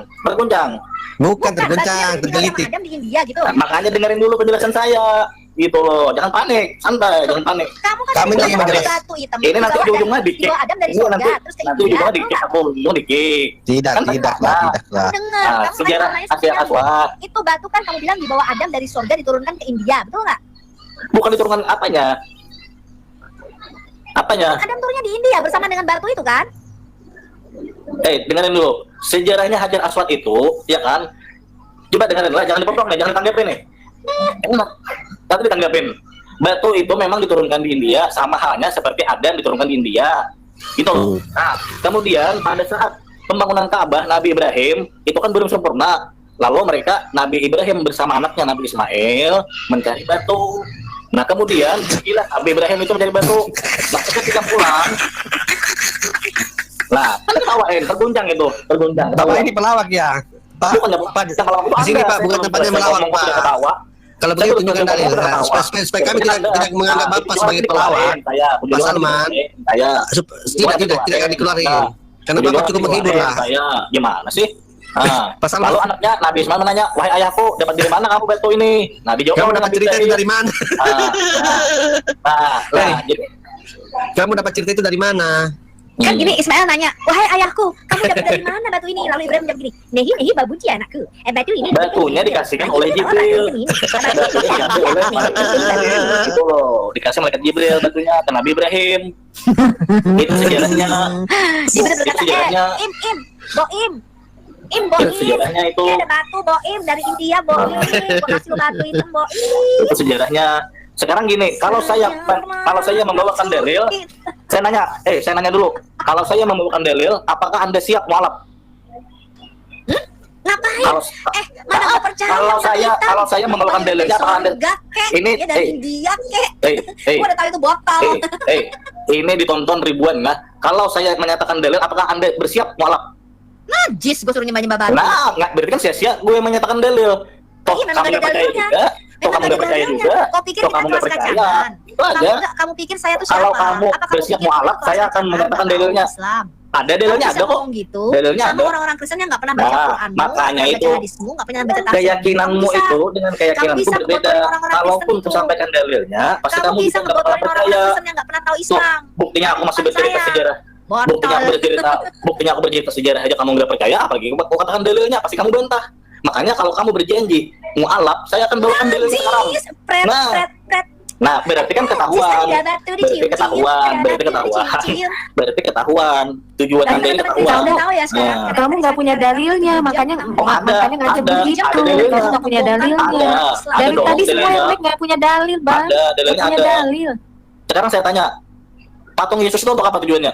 Bukan terguncang, batunya ditinggal sama tergelitik. Adam di India gitu. Makanya dengerin dulu penjelasan saya, gitu loh. Jangan panik, santai, jangan panik. Kamu kan Kami lagi dibawa menjelaskan. batu hitam Ini itu nanti dibawa ujung-ujungnya dari- dikit. dibawa Adam dari Ini surga nanti terus ke nanti India. ujungnya Tahu dikit, nggak? aku ujung dikit. Tidak, Kan tidak benar. lah, tidak lah. Dengar, kamu Sejarah nanya Hajar sekarang. Aswad. Itu batu kan kamu bilang dibawa Adam dari surga diturunkan ke India, betul nggak? Bukan diturunkan apanya? Apanya? Adam turunnya di India bersama dengan batu itu kan? Dengerin dulu. Sejarahnya Hajar Aswad itu, ya kan? Coba dengerin lah, jangan dipotong nih, jangan ditanggapin nih. Enak. Tapi ditanggapin. Batu itu memang diturunkan di India, sama halnya seperti Adam diturunkan di India. Gitu loh. Nah, kemudian pada saat pembangunan Ka'bah Nabi Ibrahim itu kan belum sempurna. Lalu mereka Nabi Ibrahim bersama anaknya Nabi Ismail mencari batu. Nah kemudian gila Nabi Ibrahim itu mencari batu. Nah ketika pulang, nah kan ketawain, terguncang itu, terguncang. Bapak ini pelawak ya. Pak, Bukan Pak, yang kalau di sini Pak bukan tempatnya melawak, Pak. Ketawa. Kalau begitu tunjukkan dalil. Supaya kami tidak menganggap Bapak sebagai pelawak. Pak Salman, tidak akan dikeluarin. Karena Bapak cukup menghibur lah. Saya gimana sih? Pak Salman. Lalu anaknya Nabi Ismail menanya, wahai ayahku, dapat dari mana kamu batu ini? Nah dijawab Kamu oleh dapat Nabi cerita itu Ibrahim. dari mana? Jadi Kamu dapat cerita itu dari mana? Kan gini Ismail nanya, wahai ayahku, kamu dapat dari mana batu ini? Lalu Ibrahim jawab gini, nehi babuji anakku. Batu ini batunya dikasihkan oleh Jibril. Batunya dikasih oleh malaikat Jibril. Gitu loh, dikasih malaikat Jibril batunya ke Nabi Ibrahim. Itu sejarahnya. Jibril berkata, sejarahnya. Boim, Sejarahnya itu. ini ada batu Boim dari India Boim, gua kasih lu batu itu Boim. Itu sejarahnya. Sekarang gini, kalau saya membawakan dalil, saya nanya dulu, kalau saya membawakan dalil, apakah Anda siap mualaf? Ngapain? Kalau Mana gak percaya? kalau saya membawakan dalilnya, apakah Anda ini ya dari India kek. Gua udah tahu itu botol. ini ditonton ribuan lah. Kalau saya menyatakan dalil, apakah Anda bersiap mualaf? Najis gua suruh nyembah batu. Nah, nggak berarti kan sia-sia gue menyatakan dalil. Toh Iya, memang kamu ada nggak percaya dalilnya. juga, toh kamu nggak percaya juga, Kau pikir toh kita kamu nggak kelas percaya. kacangan? Itu aja. Kamu pikir saya tuh siapa? Kalau kamu Apa bersiap pikir mualaf, kita saya kelas akan kacangan? menyatakan Nggak tahu dalilnya. Islam. Ada dalilnya, Kamu ada bisa kok. ngomong gitu Dalilnya sama ada. orang-orang Kristen yang nggak pernah baca Nah, Quran, makanya nggak itu pernah baca hadismu, nggak pernah baca tafsir. Keyakinanmu Kamu bisa- itu dengan keyakinanku bisa berbeda. ngebodohin orang-orang Kalaupun Kristen aku itu. sampaikan dalilnya, pasti Kamu kamu bisa juga nggak bakal ngebodohin orang-orang percaya. Kristen yang nggak pernah tahu Tuh, Islam. buktinya aku masih Bukan bercerita saya. sejarah. Botol. Buktinya aku bercerita sejarah aja kamu nggak percaya, apalagi aku katakan dalilnya, pasti kamu bantah. Makanya kalau kamu berjanji mualaf, saya akan bawakan dalilnya sekarang. Najis, pret. Nah, berarti kan ketahuan. Najis, ada batu dicium-cium, Berarti ada batu dicium-cium. Berarti ketahuan. Tujuan Anda ini ketahuan. Udah tahu ya sekarang. Nah. Kamu nggak punya dalilnya, makanya ngajak begitu. ada dalilnya. Kamu nggak punya dalilnya. Ada Dari dong tadi semua dalilnya. yang nggak punya dalil, Bang. Ada, dalilnya Nggak punya ada. dalil. Sekarang saya tanya, patung Yesus itu untuk apa tujuannya?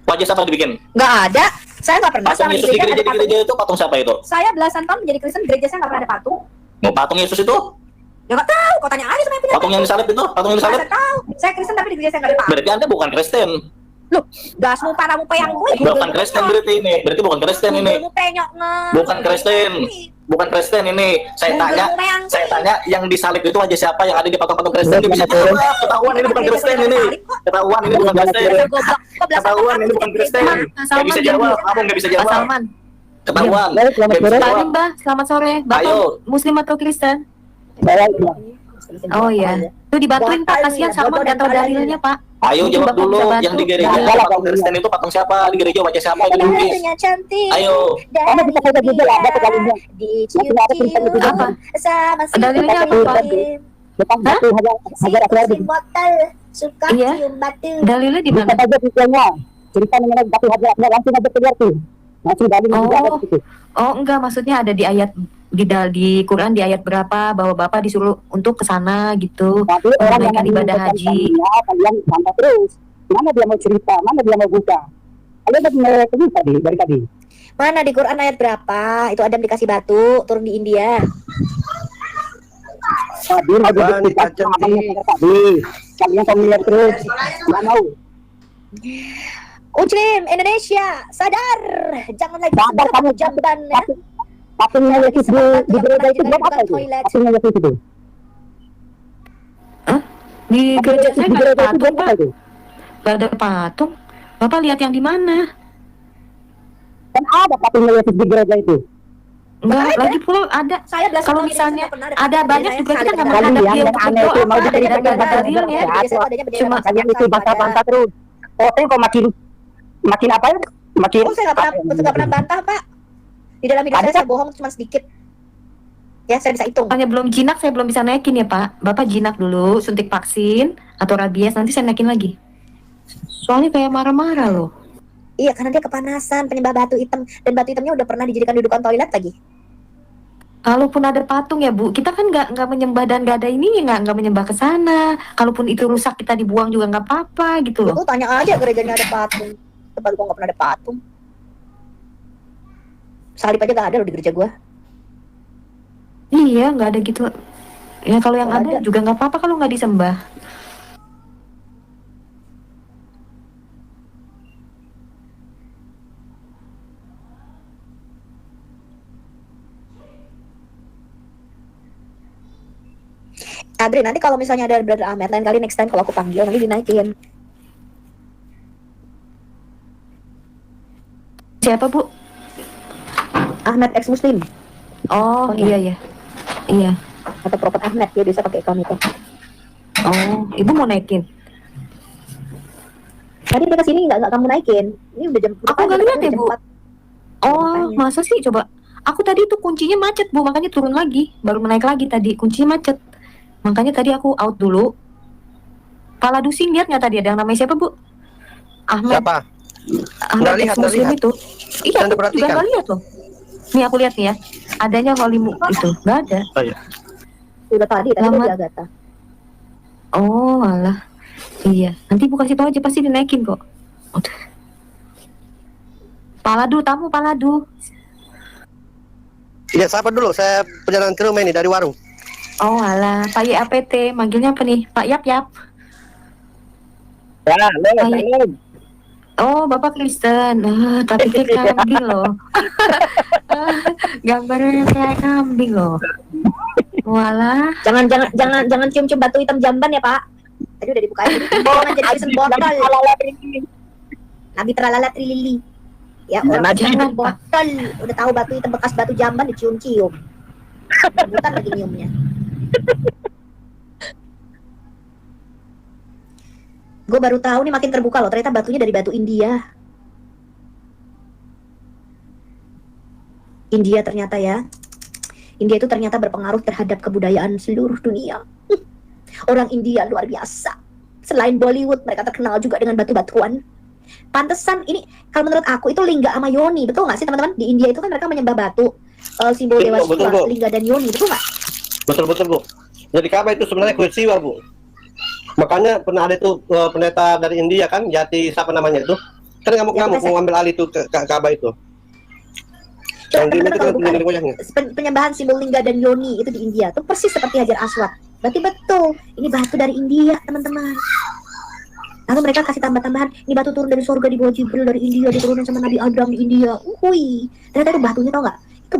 Wajah siapa dibikin? Nggak ada. Saya nggak pernah Patung sama di Yesus di gereja ada patung. gereja itu patung siapa itu? Saya belasan tahun menjadi Kristen, gereja saya nggak pernah ada patung. Mau patung Yesus itu? Ya nggak tahu, kau tanya aja sama yang punya. Patung yang disalib itu, patung yang disalib. Saya tahu, saya Kristen tapi di gereja saya nggak ada patung. Berarti Anda bukan Kristen. Loh, gasmu paramu peyang gue. Bukan Kristen berarti ini. Berarti bukan Kristen ini. Bukan Kristen. Bukan Kristen ini. Saya tanya yang disalib itu aja siapa yang ada di patung-patung Kristen dia bisa jawab. Ketahuan ini bukan Kristen ini. Ketahuan ini bukan Kristen. Ketahuan ini bukan Kristen. Nggak bisa jawab. Kamu nggak bisa jawab. Salman. Ketahuan. Salim, Mbah. Selamat sore. Bapak Ayo. Muslim atau Kristen? Oh iya. Tuh dibantuin Pak, kasihan Salman nggak tahu dalilnya Pak. Ayo jawab Bapak dulu bisa bantu. yang di gereja patung Kristen itu patung siapa? Di gereja wajah siapa itu dilukis? cantik. Ayo. Kamu bisa saja juga lah, ada dalilnya. Dicium-cium Apa? sama si Dalilnya apa, Pak? Depan batu hajar si motel suka Iya. cium batu. Dalilnya di mana? saja tujuannya. Cerita mengenai batu hajar langsung aja keluar tuh. Langsung dalilnya juga ada di situ. Oh enggak, maksudnya ada di ayat di Quran di ayat berapa bahwa Bapak disuruh untuk ke sana gitu. Tapi orang yang menunaikan ibadah haji. Kalian tambah terus. Mana dia mau cerita? Mana dia mau buka? Kalian tadi dari tadi. Mana di Quran ayat berapa? Itu Adam dikasih batu turun di India. Tadi mau dibuktikan tadi. Kalian familiar terus. Nggak mau. Muslim Indonesia sadar, jangan lagi Sadar kamu jamban ya. Patungnya Yesus di gereja itu buat apa itu? Patungnya Yesus itu. Di gereja saya Di nggak ada gereja itu patung buat apa Pak. itu? Nggak ada patung. Bapak lihat yang di mana? Kan ada patungnya Yesus di gereja itu. Enggak, lagi pula ada. Saya belasan Kalau tahun misalnya Kristen nggak pernah ada patung banyak gereja juga yang kita nggak salib. menghadap Kalian dia yang untuk aneh itu berdoa mau Pak. dijadikan Tidak ada bangsa dalilnya. Biasanya adanya bendera Cuma bangsa kalian itu Aja. bantah-bantah terus. Kok makin apa ya? Makin Oh, saya nggak pernah bantah Pak. Di dalam hidup Ada saya bohong cuma sedikit. Ya, saya bisa hitung. Hanya belum jinak, saya belum bisa naikin ya Pak. Bapak jinak dulu, suntik vaksin atau rabies, nanti saya naikin lagi. Soalnya kayak marah-marah loh. Iya, karena dia kepanasan, penyembah batu hitam, dan batu hitamnya udah pernah dijadikan dudukan toilet lagi. Kalaupun ada patung ya Bu, kita kan nggak menyembah dan nggak ada ini, nggak menyembah ke sana. Kalaupun itu rusak kita dibuang juga nggak apa-apa gitu loh. Lu tanya aja gerejanya ada patung. Tempat gua nggak pernah ada patung. Salib aja nggak ada loh di gereja gua. Iya, nggak ada gitu. Ya kalau yang Nggak ada ada. juga nggak apa-apa kalau nggak disembah. Adri, nanti kalau misalnya ada Brother Ahmed, lain kali next time kalau aku panggil nanti dinaikin. Siapa Bu? Ahmed ex Muslim Oh iya. iya. Iya. atau Prophet Ahmed, dia bisa pakai account itu. Oh, Ibu mau naikin? Tadi dia kesini nggak kamu naikin. Ini udah jam. Aku nggak lihat ya, Bu. 4. Oh, masa sih? Coba. Aku tadi tuh kuncinya macet, Bu. Makanya turun lagi. Baru menaik lagi tadi. Kuncinya macet. Makanya tadi aku out dulu. Pala Dusing lihat nggak tadi ada yang namanya siapa, Bu? Ahmed. Siapa? Ahmed Nggak lihat, ex-Muslim nggak lihat. itu. Iya, Anda aku juga perhatikan. nggak lihat loh. Nih aku lihat nih ya. Adanya Holimu itu. Nggak ada. Oh, iya. Udah tadi Selamat. dia Agatha. Oh, alah. Iya. Nanti Bu kasih tahu aja pasti dinaikin kok. Udah. Paladu, tamu Paladu. Iya, siapa dulu? Saya perjalanan ke rumah ini dari warung. Oh, alah. Pak YAPT. Manggilnya apa nih? Pak Yap Yap. Ya, Oh, Bapak Kristen. Tapi kayak kambing loh. Gambarnya kayak kambing loh. Walah. Jangan cium-cium batu hitam jamban ya, Pak. Tadi udah dibukain. Jangan jadi pesen botol. Nabi terlalala trilili. Ya, orang jangan botol. Udah tahu batu hitam bekas batu jamban dicium-cium. Bukan lagi nyiumnya. Gue baru tahu nih makin terbuka loh, ternyata batunya dari batu India. India ternyata ya. India itu ternyata berpengaruh terhadap kebudayaan seluruh dunia. Orang India luar biasa. Selain Bollywood, mereka terkenal juga dengan batu-batuan. Pantesan ini, kalau menurut aku itu lingga sama yoni, betul nggak sih teman-teman? Di India itu kan mereka menyembah batu, simbol dewa Betul, Shiva, betul, Bu. lingga dan yoni, betul nggak? Betul, Bu. Jadi Ka'bah itu sebenarnya kulit siwa, Bu. Makanya pernah ada itu pendeta dari India kan, Jati siapa namanya itu, kan ngamuk-ngamuk Jati mau ngambil alih itu ke Ka'bah itu. Coba Yang di teman-teman itu kalau kan buka nenek moyangnya. penyembahan simbol lingga dan yoni itu di India tuh persis seperti Hajar Aswad. Berarti betul, ini batu dari India, teman-teman. Lalu mereka kasih tambah-tambahan, ini batu turun dari surga di bawah Jibril dari India, diturunkan sama Nabi Adam di India. Ternyata itu batunya, tau nggak? Itu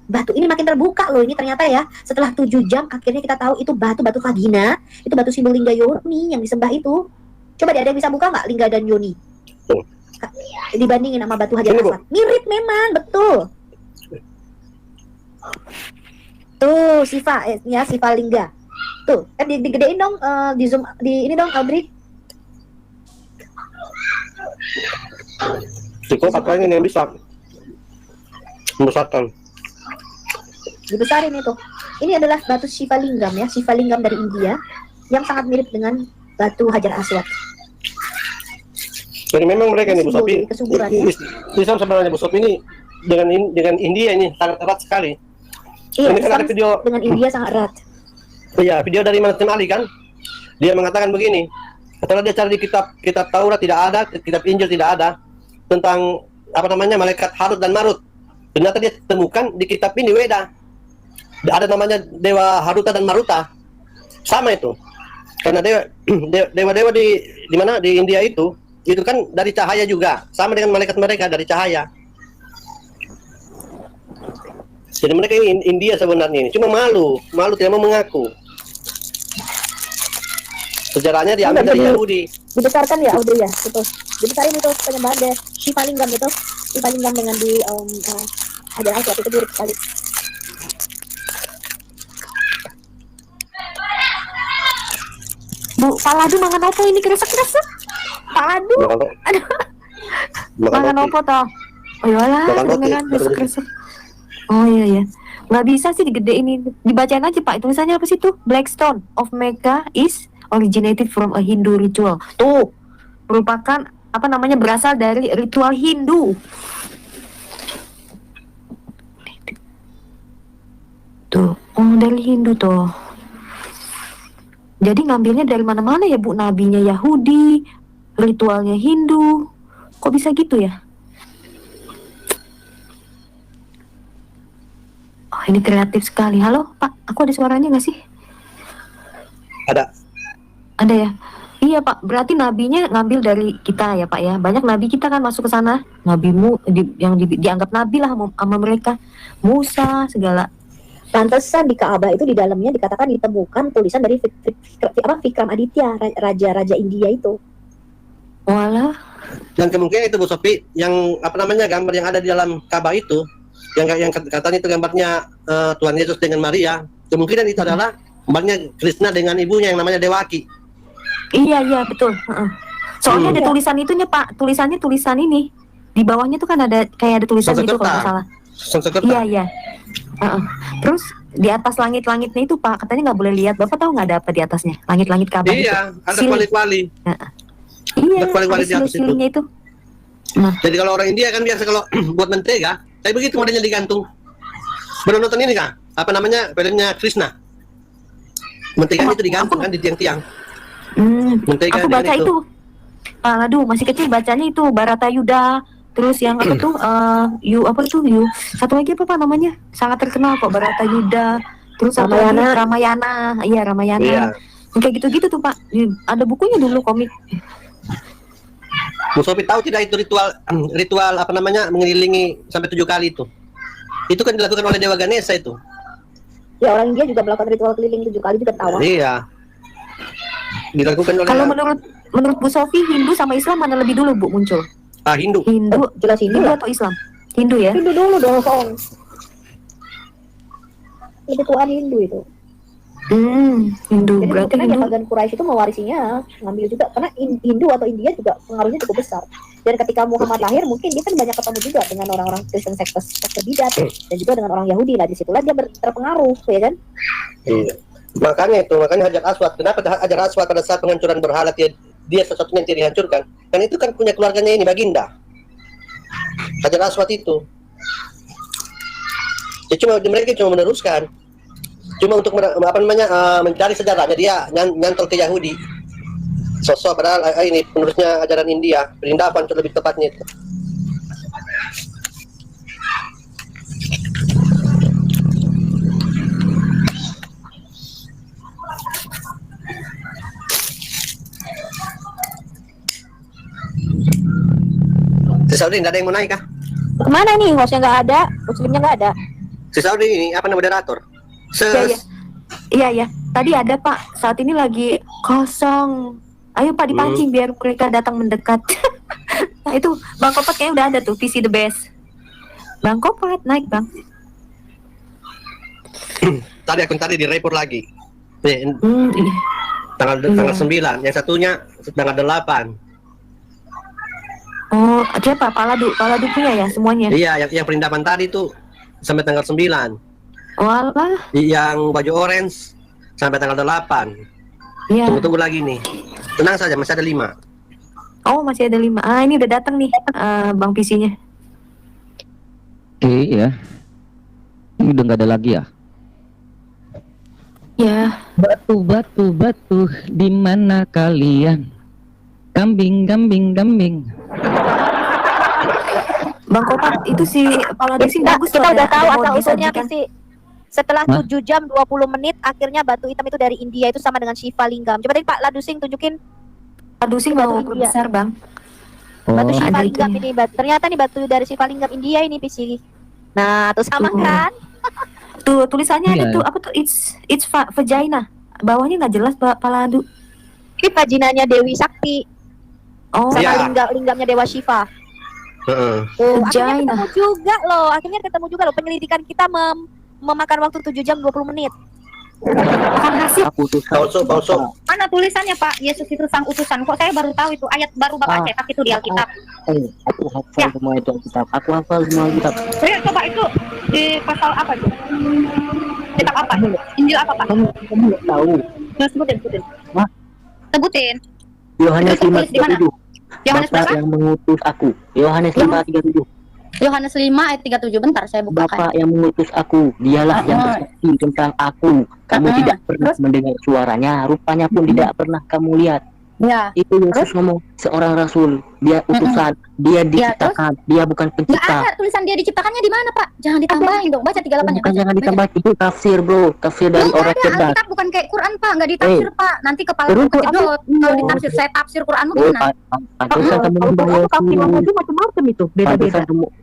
batu ini makin terbuka loh, ini ternyata ya. Setelah 7 jam akhirnya kita tahu itu batu vagina, itu batu simbol lingga yoni yang disembah itu. Coba deh, ada yang bisa buka nggak lingga dan yoni? Tuh. Dibandingin sama batu Hajar Ini, Bu. Aswad. Mirip memang, betul. Tuh, Siva lingga. Tuh, kan digedein dong, di zoom, di ini dong, Audrey. Cukup apa ini yang bisa membesarkan. Dibesarin itu. Ini adalah batu Shiva Lingam ya, Shiva Lingam dari India yang sangat mirip dengan batu Hajar Aswad. Jadi memang mereka ini Bu Sofi, Kesuburan, ya. Islam sebenarnya Bu Sofi ini dengan India ini sangat erat sekali. Iya, Ini kan Islam ada video dengan India sangat erat. Iya, video dari Imam Ali kan. Dia mengatakan begini, setelah dia cari di kitab Taurat tidak ada, kitab Injil tidak ada tentang apa namanya malaikat Harut dan Marut. Ternyata dia temukan di kitab ini Weda. Ada namanya dewa Haruta dan Maruta. Sama itu. Karena dewa-dewa di mana di India itu kan dari cahaya juga, sama dengan malaikat mereka dari cahaya. Jadi mereka ini India sebenarnya ini, cuma malu tidak mau mengaku. Sejarahnya diambil dari Yahudi. Dibesarkan ya, Audrey ya, betul. Dibesarin itu penyembahan deh Shiva Lingam itu. Shiva Lingam dengan di Hajar Aswad itu mirip sekali. Bu, Paladu mangan apa ini kresek-kresek? Paladu. Aduh. Mangan apa toh? Oh iyalah, dengan kresek-kresek. Oh iya. Nggak bisa sih digede ini. Dibacain aja Pak, tulisannya apa sih tuh? Blackstone of Mecca is originated from a Hindu ritual. Tuh, merupakan apa namanya berasal dari ritual Hindu. Tuh, dari Hindu tuh. Jadi ngambilnya dari mana-mana ya Bu, nabinya Yahudi, ritualnya Hindu. Kok bisa gitu ya? Oh, ini kreatif sekali. Halo Pak, aku ada suaranya nggak sih? Ada. Ada ya? Iya Pak, berarti nabinya ngambil dari kita ya Pak ya. Banyak nabi kita kan masuk ke sana. Nabimu yang dianggap nabi lah sama mereka. Musa segala. Pantesan di Ka'bah itu di dalamnya dikatakan ditemukan tulisan dari Vikram Aditya, raja India itu. Walah. Dan kemungkinan itu Bu Sofi, yang apa namanya gambar yang ada di dalam Ka'bah itu, yang katanya itu gambarnya Tuhan Yesus dengan Maria, kemungkinan itu adalah gambarnya Krishna dengan ibunya yang namanya Dewaki. Iya betul. Soalnya ada tulisan itunya Pak, tulisannya tulisan ini di bawahnya tuh kan ada kayak ada tulisan gitu kalau nggak salah. Sanskerta. Iya. Terus di atas langit-langitnya itu Pak katanya nggak boleh lihat. Bapak tahu nggak ada apa di atasnya? Langit-langit Ka'bah itu. Iya, ada kuali-kuali. Iya. Ada kuali-kuali di atas itu. itu. Jadi kalau orang India kan biasa kalau buat mentega, kayak begitu modelnya digantung. Pernah nonton ini kah? Apa namanya filmnya Krishna? Menteganya itu digantung kan di tiang-tiang. Mentega Aku baca itu. Aduh, masih kecil bacanya itu Baratayuda. Terus yang apa tuh? Satu lagi apa Pak namanya? Sangat terkenal kok Baratayuda. Terus Ramayana. Iya, Ramayana. Iya. Kayak gitu-gitu tuh Pak. Ada bukunya dulu komik. Bu Sofi tahu tidak itu ritual apa namanya mengelilingi sampai 7 kali itu? Itu kan dilakukan oleh Dewa Ganesha itu. Ya orang India juga melakukan ritual keliling 7 kali juga tahu. Iya. Dilakukan oleh. Kalau menurut Bu Sofi, Hindu sama Islam mana lebih dulu Bu muncul? Hindu. Jelas Hindu atau Islam? Hindu ya? Hindu dulu dong. Itu Tuhan Hindu itu. Hindu. Jadi Berarti Hindu. Hindu. Bagian Quraisy itu mewarisinya, ngambil juga karena Hindu atau India juga pengaruhnya cukup besar. Dan ketika Muhammad lahir, mungkin dia kan banyak ketemu juga dengan orang-orang Kristen sekte bidat dan juga dengan orang Yahudi. Nah disitulah dia terpengaruh, ya kan? Iya. Makanya Hajar Aswad. Kenapa Hajar Aswad pada saat penghancuran berhala dia sesuatu yang tidak dihancurkan? Kan itu kan punya keluarganya ini Baginda. Hajar Aswad itu. Ya mereka cuma meneruskan. Cuma untuk mencari sejarahnya dia nyantol ke Yahudi. Sosok padahal ini penerusnya ajaran India, Vrindavan lebih tepatnya itu. Si Saudi nggak ada yang mau naik kah? Kemana nih? Hostnya nggak ada, muslimnya nggak ada. Si Saudi ini apa nama moderator? Iya. Tadi ada Pak. Saat ini lagi kosong. Ayo Pak dipancing biar mereka datang mendekat. Nah itu Bang Kopat kayaknya udah ada tuh PC the best. Bang Kopat naik Bang. Tadi akun tadi direport lagi. Nih, Iya. tanggal 9, yang satunya tanggal 8. Oh, siapa? Paladu punya ya semuanya. Iya, yang perindaman tadi tuh sampai tanggal 9. Walah. Yang baju orange sampai tanggal 8. Iya. Tunggu lagi nih. Tenang saja, masih ada 5. Oh, masih ada 5. Ah, ini udah datang nih Bang PC-nya. Iya. Ini udah nggak ada lagi ya? Ya. Batu, di mana kalian? Kambing. Bang Kopat itu si Paladu sih bagus Kita loh, udah tahu ada asal mau usulnya disajikan. visi. Setelah Hah? 7 jam 20 menit, akhirnya batu hitam itu dari India itu sama dengan Shiva Lingam. Coba tadi Pak Ladusing tunjukin Paladu sih mau besar Bang. batu Oh, Shiva ada Lingam itunya. ini. Ternyata nih batu dari Shiva Lingam India ini visi. Nah, tuh sama Tuh. kan? Tuh tulisannya ada Iya. tuh apa tuh it's vagina. Bawahnya nggak jelas Pak Paladu. Ini vajinanya Dewi Sakti Oh, sama Iya. lingamnya Dewa Shiva. Heeh. Oh, akhirnya Vagina. ketemu juga loh. Akhirnya ketemu juga loh. Penyelidikan kita memakan waktu 7 jam 20 menit. makan hasil. Palsu. Mana tulisannya Pak? Yesus itu sang utusan. Kok saya baru tahu itu ayat baru Bapak cetak itu di Alkitab. Aku hafal semua itu Alkitab. Aku hafal semua Alkitab. Saya coba itu di pasal apa itu? Cetak apa? Injil apa Pak? Kamu nggak tahu. Nah, sebutin. Hah? Sebutin. Yohanes Itu tulis di mana? 5:37. Yohanes Bapak berapa? yang mengutus aku. Yohanes 5:37. Yohanes 5 ayat 37. Bentar saya bukakan. Bapak yang mengutus aku, dialah yang bersaksi tentang aku. Kamu tidak pernah mendengar suaranya, rupanya pun tidak pernah kamu lihat. Ya. Itu Yesus ngomong, seorang rasul, dia utusan, dia diciptakan, dia bukan Nggak pencipta. ada tulisan dia diciptakannya di mana Pak? Jangan ditambahin dong. Baca 38-nya. Bukan jangan ditambah, itu tafsir bro, tafsir dari Nggak orang ada, cerdas. Alkitab bukan kayak Quran Pak, nggak ditafsir Pak. Nanti kepala Terus aku kejedot. Kalau ditafsir, saya tafsir Quranmu gimana? Pantesan kamu menyembah Yesus. Macam-macam itu.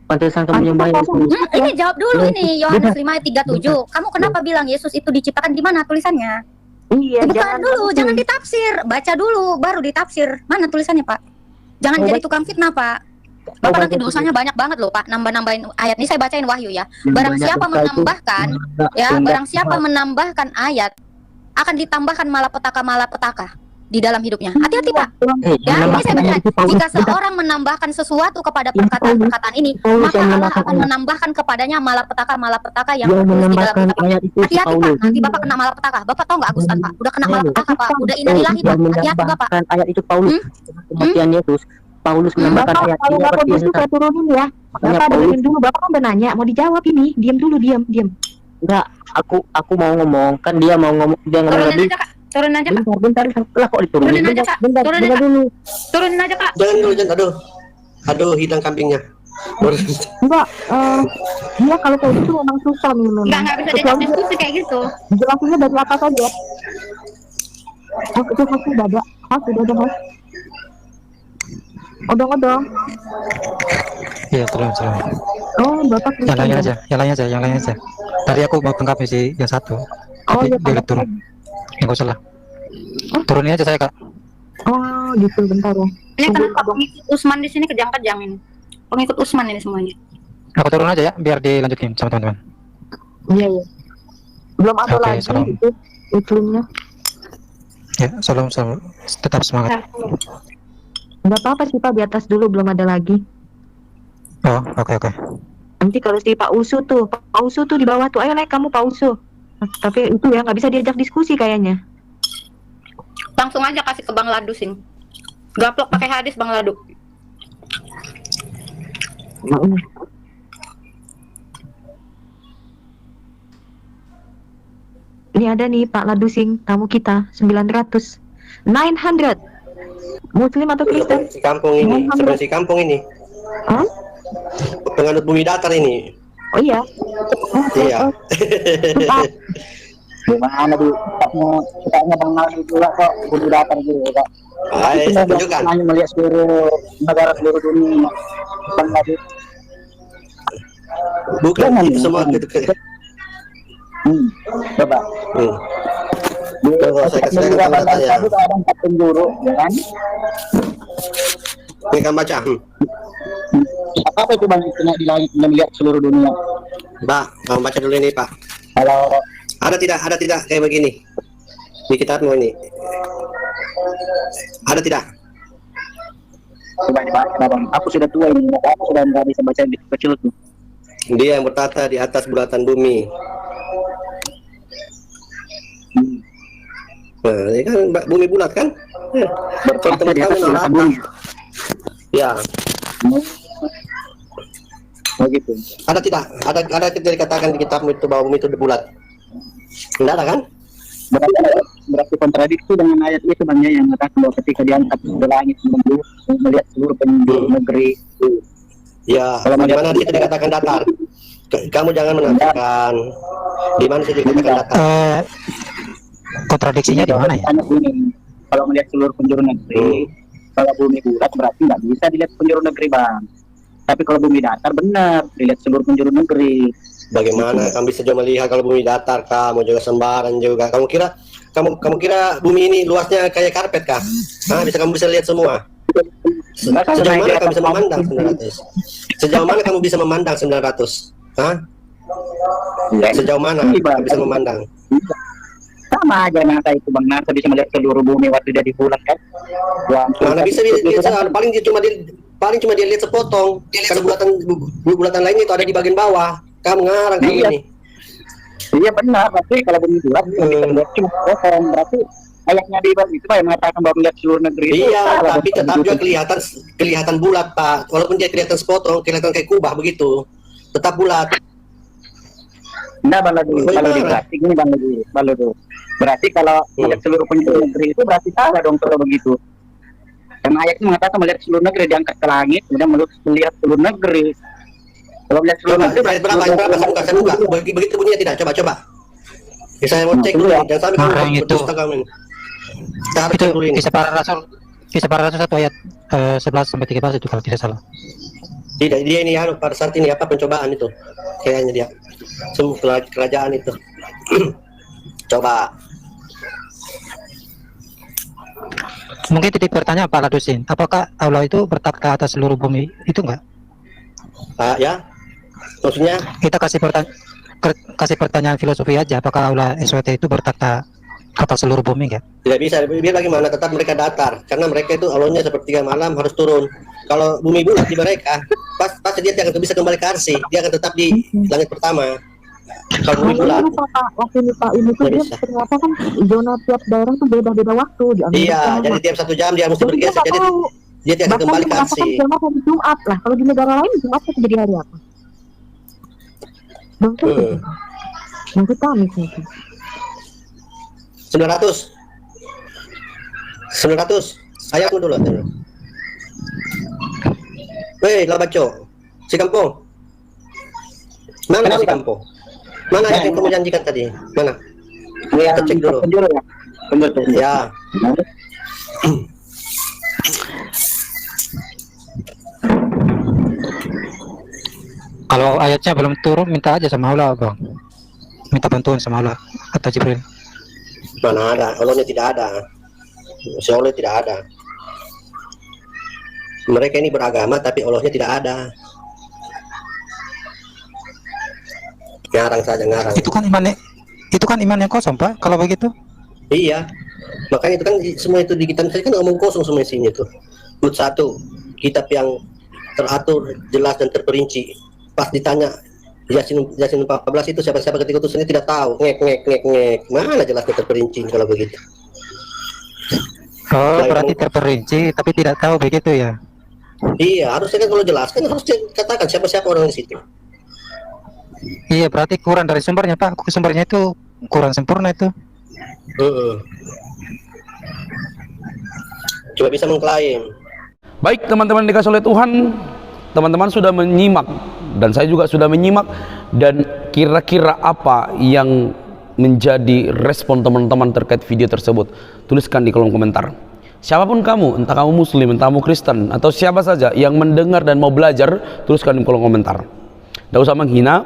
Pantesan kamu menyembah Yesus. Ini jawab dulu ini Yohanes 5 ayat 37. Kamu kenapa bilang Yesus itu diciptakan di mana tulisannya? Iya, Bukan dulu, jangan ditafsir. Baca dulu, baru ditafsir. Mana tulisannya Pak? Jangan jadi tukang fitnah Pak. Bapak nanti dosanya banyak banget loh Pak. Nambah-nambahin ayat. Ini saya bacain Wahyu ya. Barang siapa menambahkan, barang siapa menambahkan ayat, akan ditambahkan malapetaka di dalam hidupnya. Hati-hati Pak. Ya, ini saya baca. Jika seorang menambahkan sesuatu kepada perkataan-perkataan ini, maka Allah akan menambahkan kepadanya malapetaka yang tertulis di dalam kitab. Hati-hati Pak, nanti Bapak kena malapetaka. Bapak tahu nggak Agustan Pak? Udah kena malapetaka Pak. Udah innalillahi Pak. Hati-hati Bapak. Ayat itu Paulus, kematian Yesus. Paulus menambahkan ayat Kalau nggak mau saya turunin ya. Bapak dengerin dulu. Bapak kan udah nanya, mau dijawab ini. Diam dulu, diam. Enggak, aku mau ngomong, kan dia mau ngomong, dia ngomong Turunin lebih. aja Kak. Turunin aja Kak. Bentar, lah kok diturunin. Turunin aja Kak. Turunin Bentar Kak. dulu. Turunin aja Kak. Jangan dulu, jangan. Aduh, hidang kambingnya. Enggak, dia kalau kayak gitu memang susah nih memang. Nggak bisa diajak diskusi kayak gitu. Jelasinnya dari atas saja. Itu pasti udah ada. Udah ada host. Odong. Iya, terus. Oh, Bapak Yang lain aja. Tadi aku mau tanggapi sih yang satu. Oh, Tapi iya, dia udah turun. Enggak usah lah. Turunin aja saya, Kak. Oh, gitu, bentar ya. Ini kenapa pengikut Usman di sini kejang-kejang ini? Pengikut Usman ini semuanya. Aku turun aja ya, biar dilanjutin sama teman-teman. Iya. Belum ada Oke, lagi salam. itu iklimnya. Ya, salam. Tetap semangat. Enggak apa-apa sih Pak, di atas dulu belum ada lagi. Oh, oke. Nanti kalau si Pak Usu tuh di bawah tuh, ayo naik kamu Pak Usu. Tapi itu ya nggak bisa diajak diskusi kayaknya. Langsung aja kasih ke Bang Ladu sing. Gaplok pakai hadis Bang Ladu. Ini ada nih Pak Ladu Sing, tamu kita 900. Muslim atau Kristen? Si kampung ini, sebenarnya si kampung ini. Hah? Penganut bumi datar ini. Oh iya. Iya. Gimana Bu? Katanya Bang Naldi juga kok kudu datang juga. Ayo, tunjukkan. Hanya melihat seluruh negara seluruh dunia. Bang Naldi. Bukan itu semua gitu. Coba. Tunggu, saya kasih lihat kamera saya. Ada 4 penjuru, ya kan? Ini kan baca. Apa itu Bang kena di langit melihat seluruh dunia? Pak, kamu baca dulu ini Pak. Kalau Ada tidak kayak begini di kitabmu ini? Ada tidak? coba dibaca Bang. Aku sudah tua ini, aku sudah nggak bisa baca di kecil tuh. Dia yang bertata di atas bulatan bumi. Nah, ini kan bumi bulat kan? Kalau Bertata di teman atas kamu bulatan rata. bumi. Ya, Oh gitu. ada tidak? Ada tidak dikatakan di kitabmu itu bahwa bumi itu bulat? Tidak ada kan? Berarti kontradiksi dengan ayat itu Bang ya, yang mengatakan bahwa ketika diangkat ke langit melihat seluruh penjuru negeri. Ya, Kalau di melihat- mana di situ dikatakan datar? Kamu jangan menafikan. Di mana situ dikatakan datar? Kontradiksinya di mana ya? Kalau melihat seluruh penjuru negeri, kalau bumi bulat berarti nggak bisa dilihat penjuru negeri Bang. Tapi kalau bumi datar benar dilihat seluruh penjuru negeri. Bagaimana kamu bisa juga melihat kalau bumi datar? Kamu juga sembaran juga. Kamu kira bumi ini luasnya kayak karpet kah? Kamu bisa lihat semua. Sejauh mana kamu bisa memandang 900? Sejauh mana kamu bisa memandang 900? Hah? Sejauh mana kamu bisa memandang? Sama aja NASA itu Bang, NASA bisa melihat seluruh bumi waktu dia di bulan kan. Mana bisa paling cuma dia lihat sepotong. Karena bulatan lain itu ada di bagian bawah. Kamu ngarang kamu Iya. ini. Iya benar, berarti kalau bumi bulat bisa dilihat cuma kosong, berarti ayatnya di bawah itu Pak yang mengatakan bahwa melihat seluruh negeri itu Iya, salah. tapi tetap juga kelihatan bulat Pak. Walaupun dia kelihatan sepotong, kelihatan kayak kubah begitu, tetap bulat. Nah, kalau berarti gini Bang Lodi. Berarti kalau melihat seluruh penjuru negeri itu berarti salah dong kalau begitu. Karena ayat itu mengatakan melihat seluruh negeri diangkat ke langit, kemudian melihat seluruh negeri. Kalau melihat seluruh negeri Ayat berapa? Saya buka. Begitu bunyinya tidak? Coba. Ya, saya mau cek dulu. Jangan sampai kamu Orang itu. berdusta kamu ini. Kita harus Itu cek dulu ini. Kisah para rasul 1 ayat 11 sampai 13 itu kalau tidak salah. Tidak, dia ini pada saat ini pencobaan itu. Kayaknya dia. Semua kerajaan itu. Coba. Mungkin titik pertanyaan Pak Ladusin, apakah Allah itu bertakhta atas seluruh bumi? Itu enggak? Ya. Maksudnya? Kita kasih pertanyaan filosofi aja, apakah Allah SWT itu bertakhta atas seluruh bumi enggak? Tidak bisa. Biar bagaimana? Tetap mereka datar. Karena mereka itu Allahnya sepertiga malam harus turun. Kalau bumi bulat di mereka, pasti dia tidak akan bisa kembali ke arsi. Dia akan tetap di langit pertama. Kalau bumi bulat. Waktu Pak ini tuh dia ternyata kan zona tiap daerah tuh beda-beda waktu di Amerika. Iya, jadi tiap 1 jam dia mesti bergeser. Jadi dia tidak akan kembali ke arsi. Bahkan hari Jumat lah. Kalau di negara lain Jumat itu jadi hari apa? Mungkin mungkin Kamis mungkin. 900. Ayatmu dulu. Weh, Labaco. Si Kampung. Mana si Kampung? Mana yang kamu janjikan tadi? Mana? Kita cek dulu. Ya. Kalau ayatnya belum turun, minta aja sama Allah Bang. Minta bantuan sama Allah atau Jibril. Mana ada? Allahnya tidak ada. Si Allah tidak ada. Mereka ini beragama tapi Allahnya tidak ada. Ngarang saja ngarang. Itu kan iman yang kosong Pak. Kalau begitu? Iya. Makanya itu kan semua itu di kitab saya kan ngomong kosong semua isinya tuh. Hud 1, kitab yang teratur, jelas dan terperinci. Pas ditanya Yasin 14 itu siapa-siapa ketika utusannya tidak tahu. Ngek. Mana jelasnya terperinci kalau begitu? Oh, berarti terperinci tapi tidak tahu begitu ya? Iya, harusnya kan kalau jelaskan harus katakan siapa-siapa orang di situ. Iya, berarti kurang dari sumbernya Pak. Sumbernya itu kurang sempurna itu. Coba bisa mengklaim. Baik teman-teman dikasih oleh Tuhan, teman-teman sudah menyimak dan saya juga sudah menyimak, dan kira-kira apa yang menjadi respon teman-teman terkait video tersebut? Tuliskan di kolom komentar. Siapapun kamu, entah kamu muslim, entah kamu Kristen, atau siapa saja yang mendengar dan mau belajar, tuliskan di kolom komentar. Tidak usah menghina,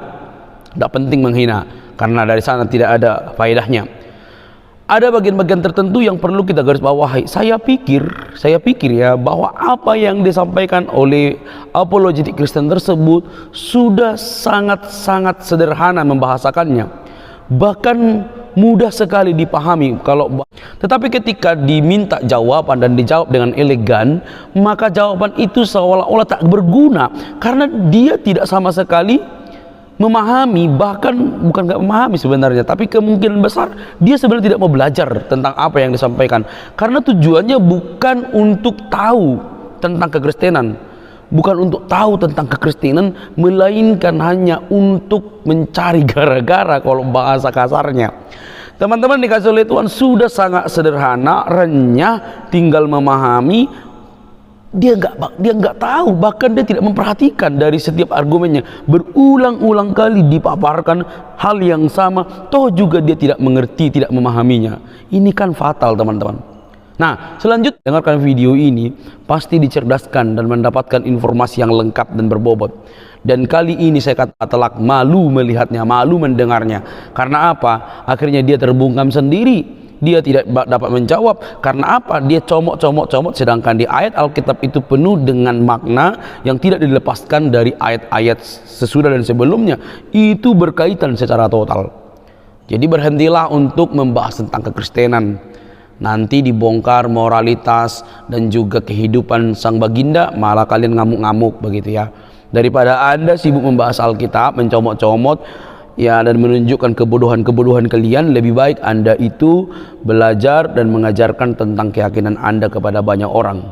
tidak penting menghina, karena dari sana tidak ada faedahnya. Ada bagian-bagian tertentu yang perlu kita garis bawahi. Saya pikir ya, bahwa apa yang disampaikan oleh apologetik Kristen tersebut sudah sangat-sangat sederhana membahasakannya, bahkan mudah sekali dipahami. Tetapi ketika diminta jawaban dan dijawab dengan elegan, maka jawaban itu seolah-olah tak berguna, karena dia tidak sama sekali memahami, bahkan bukan nggak memahami sebenarnya, tapi kemungkinan besar dia sebenarnya tidak mau belajar tentang apa yang disampaikan, karena tujuannya bukan untuk tahu tentang kekristenan, bukan untuk tahu tentang kekristenan, melainkan hanya untuk mencari gara-gara kalau bahasa kasarnya. Teman-teman dikasih oleh Tuhan sudah sangat sederhana, renyah, tinggal memahami. Dia nggak tahu, bahkan dia tidak memperhatikan dari setiap argumennya. Berulang-ulang kali dipaparkan hal yang sama, toh juga dia tidak mengerti, tidak memahaminya. Ini kan fatal, teman-teman. Nah, selanjutnya dengarkan video ini, pasti dicerdaskan dan mendapatkan informasi yang lengkap dan berbobot. Dan kali ini saya kata telak malu melihatnya, malu mendengarnya. Karena apa? Akhirnya dia terbungkam sendiri. Dia tidak dapat menjawab. Karena apa? Dia comot, sedangkan di ayat Alkitab itu penuh dengan makna yang tidak dilepaskan dari ayat-ayat sesudah dan sebelumnya. Itu berkaitan secara total. Jadi berhentilah untuk membahas tentang kekristenan. Nanti dibongkar moralitas dan juga kehidupan sang baginda, malah kalian ngamuk-ngamuk begitu ya. Daripada Anda sibuk membahas Alkitab, mencomot-comot ya, dan menunjukkan kebodohan-kebodohan kalian, lebih baik Anda itu belajar dan mengajarkan tentang keyakinan Anda kepada banyak orang.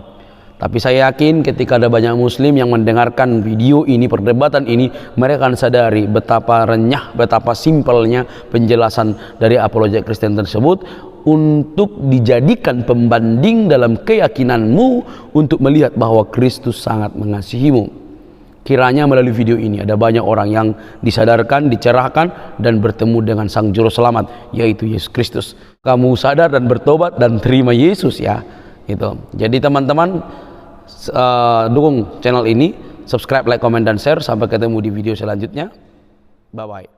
Tapi saya yakin ketika ada banyak muslim yang mendengarkan video ini, perdebatan ini, mereka akan sadari betapa renyah, betapa simpelnya penjelasan dari apologet Kristen tersebut untuk dijadikan pembanding dalam keyakinanmu untuk melihat bahwa Kristus sangat mengasihimu. Kiranya melalui video ini ada banyak orang yang disadarkan, dicerahkan, dan bertemu dengan Sang Juru Selamat, yaitu Yesus Kristus. Kamu sadar dan bertobat dan terima Yesus ya. Gitu. Jadi teman-teman, dukung channel ini, subscribe, like, komen, dan share. Sampai ketemu di video selanjutnya. Bye-bye.